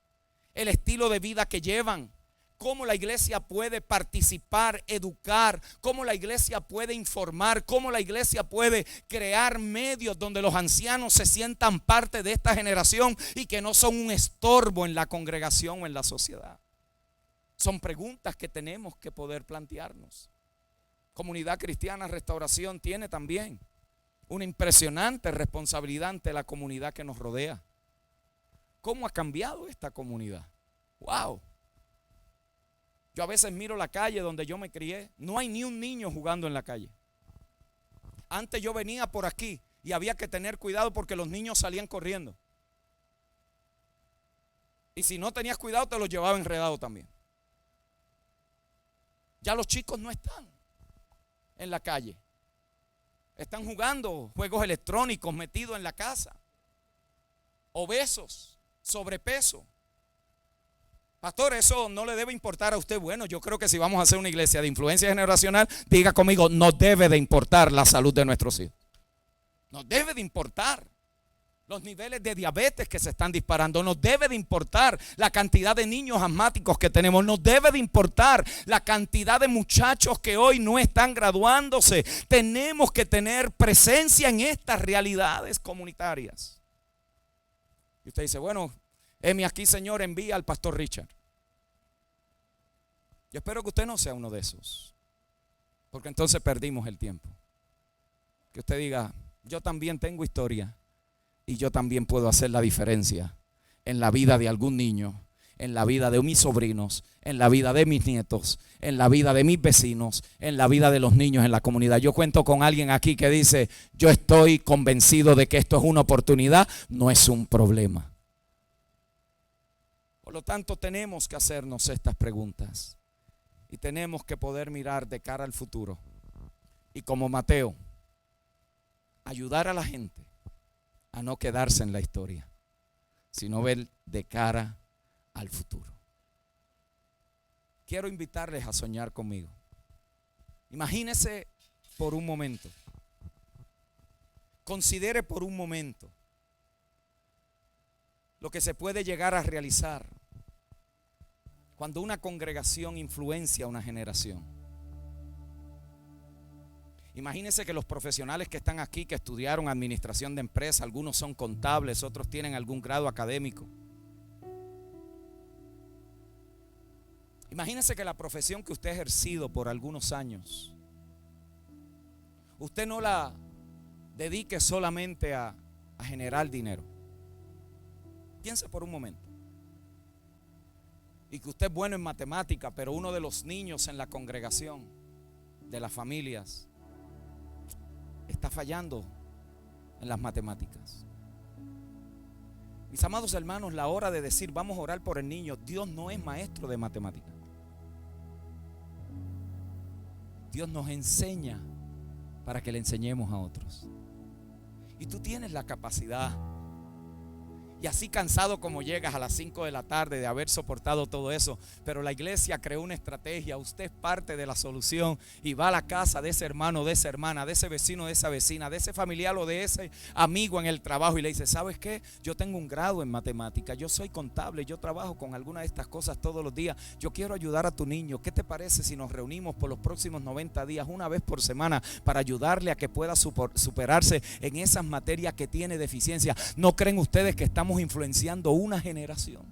el estilo de vida que llevan, cómo la iglesia puede participar, educar, cómo la iglesia puede informar, cómo la iglesia puede crear medios donde los ancianos se sientan parte de esta generación y que no son un estorbo en la congregación o en la sociedad. Son preguntas que tenemos que poder plantearnos. Comunidad Cristiana Restauración tiene también una impresionante responsabilidad ante la comunidad que nos rodea. ¿Cómo ha cambiado esta comunidad? ¡Wow! Yo a veces miro la calle donde yo me crié. No hay ni un niño jugando en la calle. Antes yo venía por aquí y había que tener cuidado porque los niños salían corriendo. Y si no tenías cuidado te los llevaba enredado también. Ya los chicos no están en la calle. Están jugando juegos electrónicos metidos en la casa. Obesos. Sobrepeso. Pastor, eso no le debe importar a usted. Bueno, yo creo que si vamos a hacer una iglesia de influencia generacional, diga conmigo, nos debe de importar la salud de nuestros hijos. Nos debe de importar los niveles de diabetes que se están disparando. Nos debe de importar la cantidad de niños asmáticos que tenemos. Nos debe de importar la cantidad de muchachos que hoy no están graduándose. Tenemos que tener presencia en estas realidades comunitarias. Y usted dice, bueno, heme aquí, Señor, envía al pastor Richard. Yo espero que usted no sea uno de esos, porque entonces perdimos el tiempo. Que usted diga, yo también tengo historia y yo también puedo hacer la diferencia en la vida de algún niño, en la vida de mis sobrinos, en la vida de mis nietos, en la vida de mis vecinos, en la vida de los niños en la comunidad. Yo cuento con alguien aquí que dice, yo estoy convencido de que esto es una oportunidad, no es un problema. Por lo tanto, tenemos que hacernos estas preguntas y tenemos que poder mirar de cara al futuro. Y como Mateo, ayudar a la gente a no quedarse en la historia, sino ver de cara al futuro. Quiero invitarles a soñar conmigo. Imagínese por un momento. Considere por un momento lo que se puede llegar a realizar cuando una congregación influencia a una generación. Imagínense que los profesionales que están aquí, que estudiaron administración de empresas, algunos son contables, otros tienen algún grado académico. Imagínense que la profesión que usted ha ejercido por algunos años, usted no la dedique solamente a generar dinero. Piense por un momento. y que usted es bueno en matemática, pero uno de los niños en la congregación, de las familias, está fallando en las matemáticas. Mis amados hermanos, la hora de decir vamos a orar por el niño, Dios no es maestro de matemáticas. Dios nos enseña para que le enseñemos a otros. Y tú tienes la capacidad. Y así cansado como llegas a las 5 de la tarde de haber soportado todo eso, pero la iglesia creó una estrategia. Usted es parte de la solución y va a la casa de ese hermano, de esa hermana, de ese vecino, de esa vecina, de ese familiar o de ese amigo en el trabajo y le dice: ¿sabes qué? Yo tengo un grado en matemática, yo soy contable, yo trabajo con alguna de estas cosas todos los días, yo quiero ayudar a tu niño. ¿Qué te parece si nos reunimos por los próximos 90 días, una vez por semana, para ayudarle a que pueda superarse en esas materias que tiene deficiencia? ¿No creen ustedes que estamos influenciando una generación?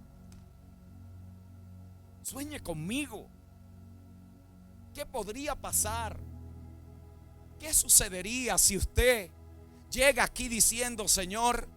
Sueñe conmigo. ¿Qué podría pasar? ¿Qué sucedería si usted llega aquí diciendo: Señor,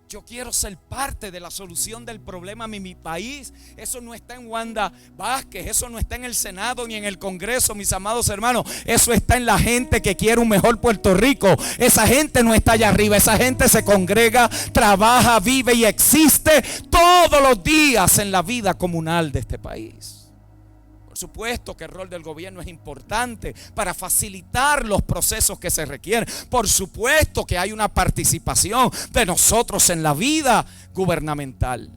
yo quiero ser parte de la solución del problema en mi país? Eso no está en Wanda Vázquez, eso no está en el Senado ni en el Congreso, mis amados hermanos. Eso está en la gente que quiere un mejor Puerto Rico. Esa gente no está allá arriba, esa gente se congrega, trabaja, vive y existe todos los días en la vida comunal de este país. Por supuesto que el rol del gobierno es importante para facilitar los procesos que se requieren. Por supuesto que hay una participación de nosotros en la vida gubernamental.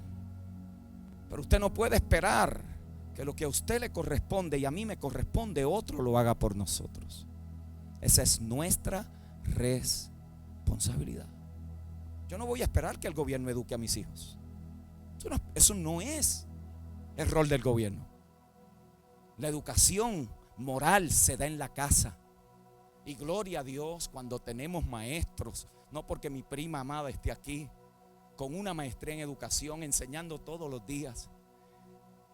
Pero usted no puede esperar que lo que a usted le corresponde y a mí me corresponde, otro lo haga por nosotros. Esa es nuestra responsabilidad. Yo no voy a esperar que el gobierno eduque a mis hijos. Eso no es el rol del gobierno. La educación moral se da en la casa. Y gloria a Dios cuando tenemos maestros, no porque mi prima amada esté aquí, con una maestría en educación, enseñando todos los días.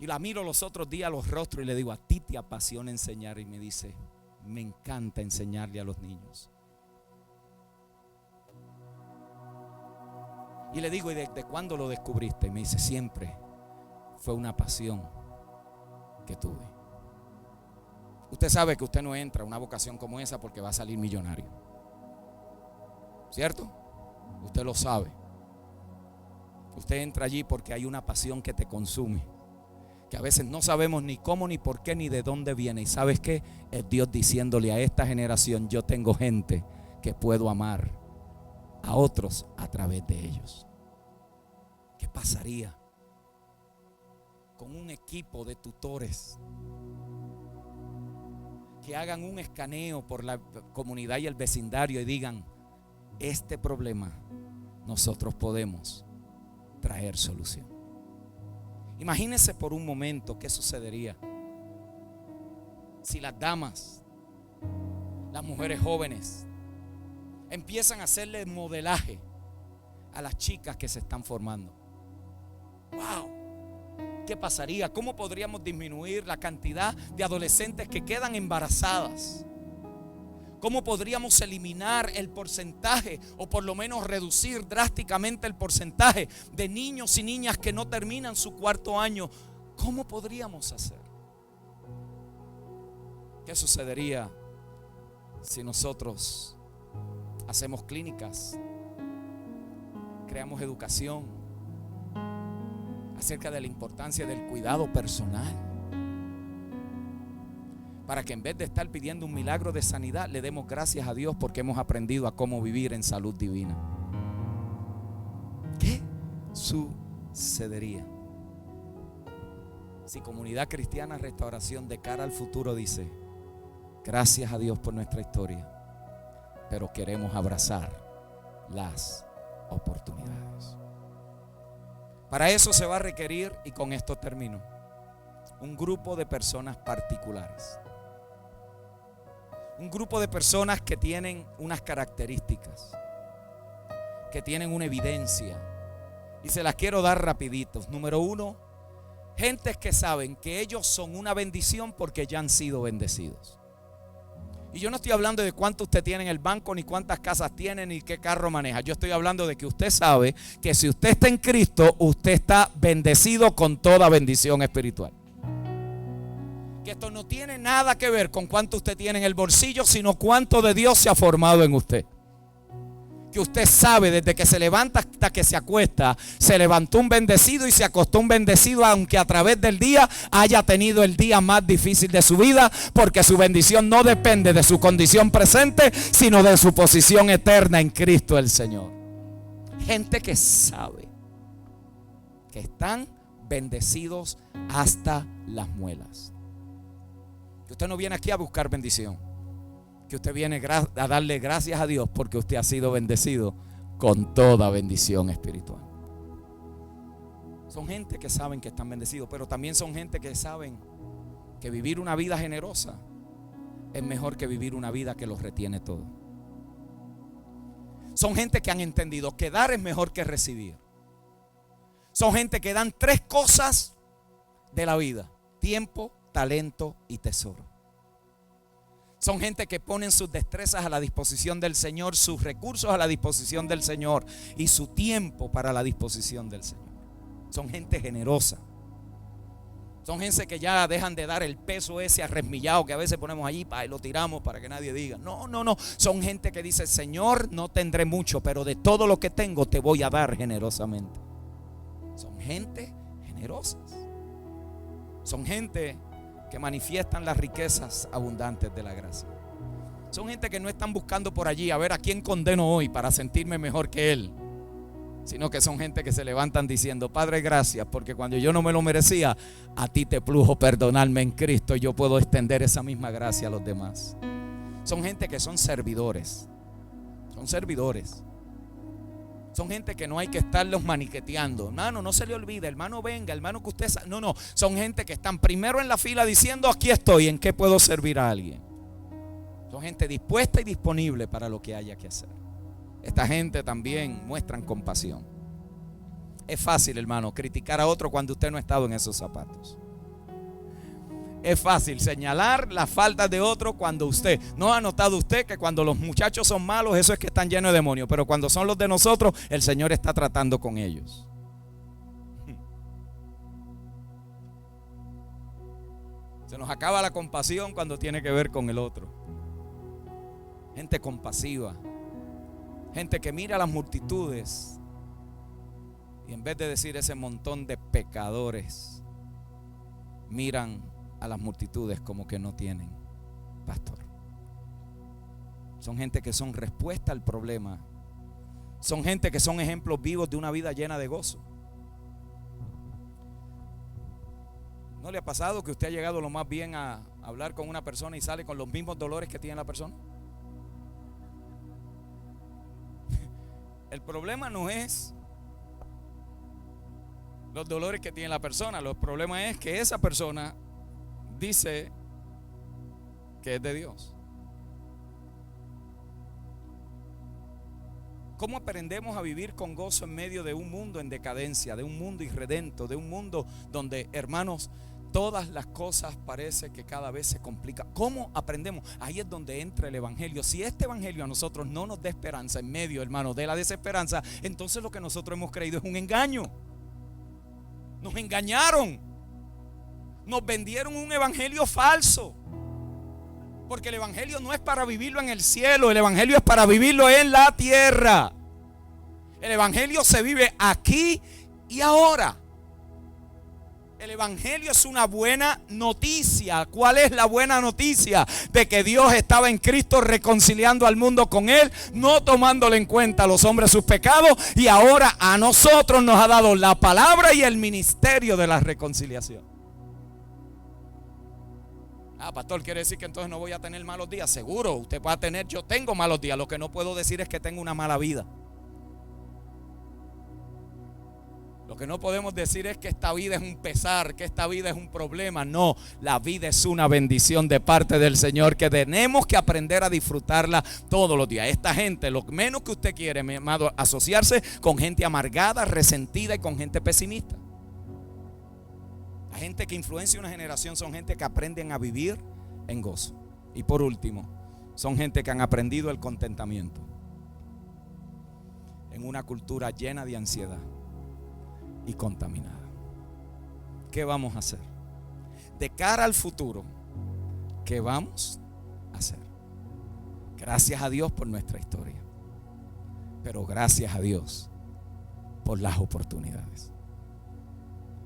Y la miro los otros días a los rostros y le digo: ¿a ti te apasiona enseñar? Y me dice: me encanta enseñarle a los niños. Y le digo: ¿y desde cuándo lo descubriste? Y me dice: siempre fue una pasión que tuve. Usted sabe que usted no entra a una vocación como esa porque va a salir millonario, ¿cierto? Usted lo sabe. Usted entra allí porque hay una pasión que te consume, que a veces no sabemos ni cómo, ni por qué, ni de dónde viene. ¿Y sabes qué? Es Dios diciéndole a esta generación: yo tengo gente que puedo amar a otros a través de ellos. ¿Qué pasaría con un equipo de tutores que hagan un escaneo por la comunidad y el vecindario y digan: este problema nosotros podemos traer solución? Imagínese por un momento qué sucedería si las damas, las mujeres jóvenes, empiezan a hacerle modelaje a las chicas que se están formando. ¡Wow! ¿Qué pasaría? ¿Cómo podríamos disminuir la cantidad de adolescentes que quedan embarazadas? ¿Cómo podríamos eliminar el porcentaje, o por lo menos reducir drásticamente el porcentaje de niños y niñas que no terminan su cuarto año? ¿Cómo podríamos hacer? ¿Qué sucedería si nosotros hacemos clínicas, creamos educación acerca de la importancia del cuidado personal, para que en vez de estar pidiendo un milagro de sanidad, le demos gracias a Dios porque hemos aprendido a cómo vivir en salud divina? ¿Qué sucedería si Comunidad Cristiana Restauración de cara al futuro dice: gracias a Dios por nuestra historia, pero queremos abrazar las oportunidades? Para eso se va a requerir, y con esto termino, un grupo de personas particulares. Un grupo de personas que tienen unas características, que tienen una evidencia, y se las quiero dar rapiditos. Número uno, gentes que saben que ellos son una bendición porque ya han sido bendecidos. Y yo no estoy hablando de cuánto usted tiene en el banco, ni cuántas casas tiene, ni qué carro maneja. Yo estoy hablando de que usted sabe que si usted está en Cristo, usted está bendecido con toda bendición espiritual. Que esto no tiene nada que ver con cuánto usted tiene en el bolsillo, sino cuánto de Dios se ha formado en usted. Que usted sabe desde que se levanta hasta que se acuesta, se levantó un bendecido y se acostó un bendecido, aunque a través del día haya tenido el día más difícil de su vida, porque su bendición no depende de su condición presente, sino de su posición eterna en Cristo el Señor. Gente que sabe que están bendecidos hasta las muelas. Que usted no viene aquí a buscar bendición, que usted viene a darle gracias a Dios porque usted ha sido bendecido con toda bendición espiritual. Son gente que saben que están bendecidos, pero también son gente que saben que vivir una vida generosa es mejor que vivir una vida que los retiene todo. Son gente que han entendido que dar es mejor que recibir. Son gente que dan 3 cosas de la vida: tiempo, talento y tesoro. Son gente que ponen sus destrezas a la disposición del Señor, sus recursos a la disposición del Señor y su tiempo para la disposición del Señor. Son gente generosa. Son gente que ya dejan de dar el peso ese arremillado que a veces ponemos allí y lo tiramos para que nadie diga. No. Son gente que dice: Señor, no tendré mucho, pero de todo lo que tengo te voy a dar generosamente. Son gente generosas. Son gente que manifiestan las riquezas abundantes de la gracia. Son gente que no están buscando por allí a ver a quién condeno hoy para sentirme mejor que él, sino que son gente que se levantan diciendo: Padre, gracias, porque cuando yo no me lo merecía, a ti te plujo perdonarme en Cristo y yo puedo extender esa misma gracia a los demás. Son gente que son servidores. Son servidores. Son gente que no hay que estarlos maniqueteando. Hermano, no se le olvide, hermano, venga, hermano, que usted sabe. No. Son gente que están primero en la fila diciendo: aquí estoy, ¿en qué puedo servir a alguien? Son gente dispuesta y disponible para lo que haya que hacer. Esta gente también muestran compasión. Es fácil, hermano, criticar a otro cuando usted no ha estado en esos zapatos. Es fácil señalar las faltas de otro cuando usted no ha notado usted que cuando los muchachos son malos, eso es que están llenos de demonios, pero cuando son los de nosotros, el Señor está tratando con ellos. Se nos acaba la compasión cuando tiene que ver con el otro. Gente compasiva, gente que mira a las multitudes y en vez de decir ese montón de pecadores, miran a las multitudes como que no tienen pastor. Son gente que son respuesta al problema. Son gente que son ejemplos vivos de una vida llena de gozo. ¿No le ha pasado que usted ha llegado lo más bien a hablar con una persona y sale con los mismos dolores que tiene la persona? El problema no es los dolores que tiene la persona. El problema es que esa persona dice que es de Dios. ¿Cómo aprendemos a vivir con gozo en medio de un mundo en decadencia, de un mundo irredento, de un mundo donde, hermanos, todas las cosas parece que cada vez se complican? ¿Cómo aprendemos? Ahí es donde entra el evangelio. Si este evangelio a nosotros no nos da esperanza en medio, hermano, de la desesperanza, entonces lo que nosotros hemos creído es un engaño. Nos engañaron. Nos vendieron un evangelio falso. Porque el evangelio no es para vivirlo en el cielo. El evangelio es para vivirlo en la tierra. El evangelio se vive aquí y ahora. El evangelio es una buena noticia. ¿Cuál es la buena noticia? De que Dios estaba en Cristo reconciliando al mundo con Él, no tomándole en cuenta a los hombres sus pecados, y ahora a nosotros nos ha dado la palabra y el ministerio de la reconciliación. Pastor, quiere decir que entonces no voy a tener malos días. Seguro, usted va a tener, yo tengo malos días. Lo que no puedo decir es que tengo una mala vida. Lo que no podemos decir es que esta vida es un pesar, que esta vida es un problema. No, la vida es una bendición de parte del Señor que tenemos que aprender a disfrutarla todos los días. Esta gente, lo menos que usted quiere, mi amado, asociarse con gente amargada, resentida y con gente pesimista. La gente que influencia una generación son gente que aprenden a vivir en gozo. Y por último, Son gente que han aprendido el contentamiento en una cultura llena de ansiedad y contaminada. ¿Qué vamos a hacer? De cara al futuro, ¿qué vamos a hacer? Gracias a Dios por nuestra historia, pero gracias a Dios por las oportunidades.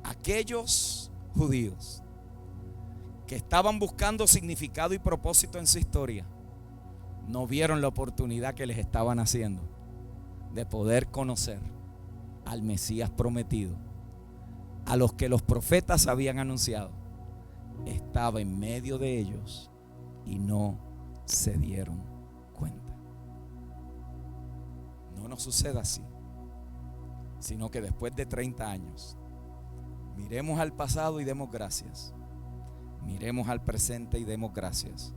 Aquellos judíos que estaban buscando significado y propósito en su historia, no vieron la oportunidad que les estaban haciendo de poder conocer al Mesías prometido, a los que los profetas habían anunciado. Estaba en medio de ellos y no se dieron cuenta. No nos suceda así, sino que después de 30 años miremos al pasado y demos gracias, miremos al presente y demos gracias,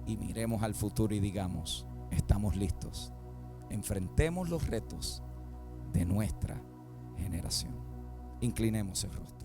y miremos al futuro y digamos: estamos listos, enfrentemos los retos de nuestra generación. Inclinemos el rostro.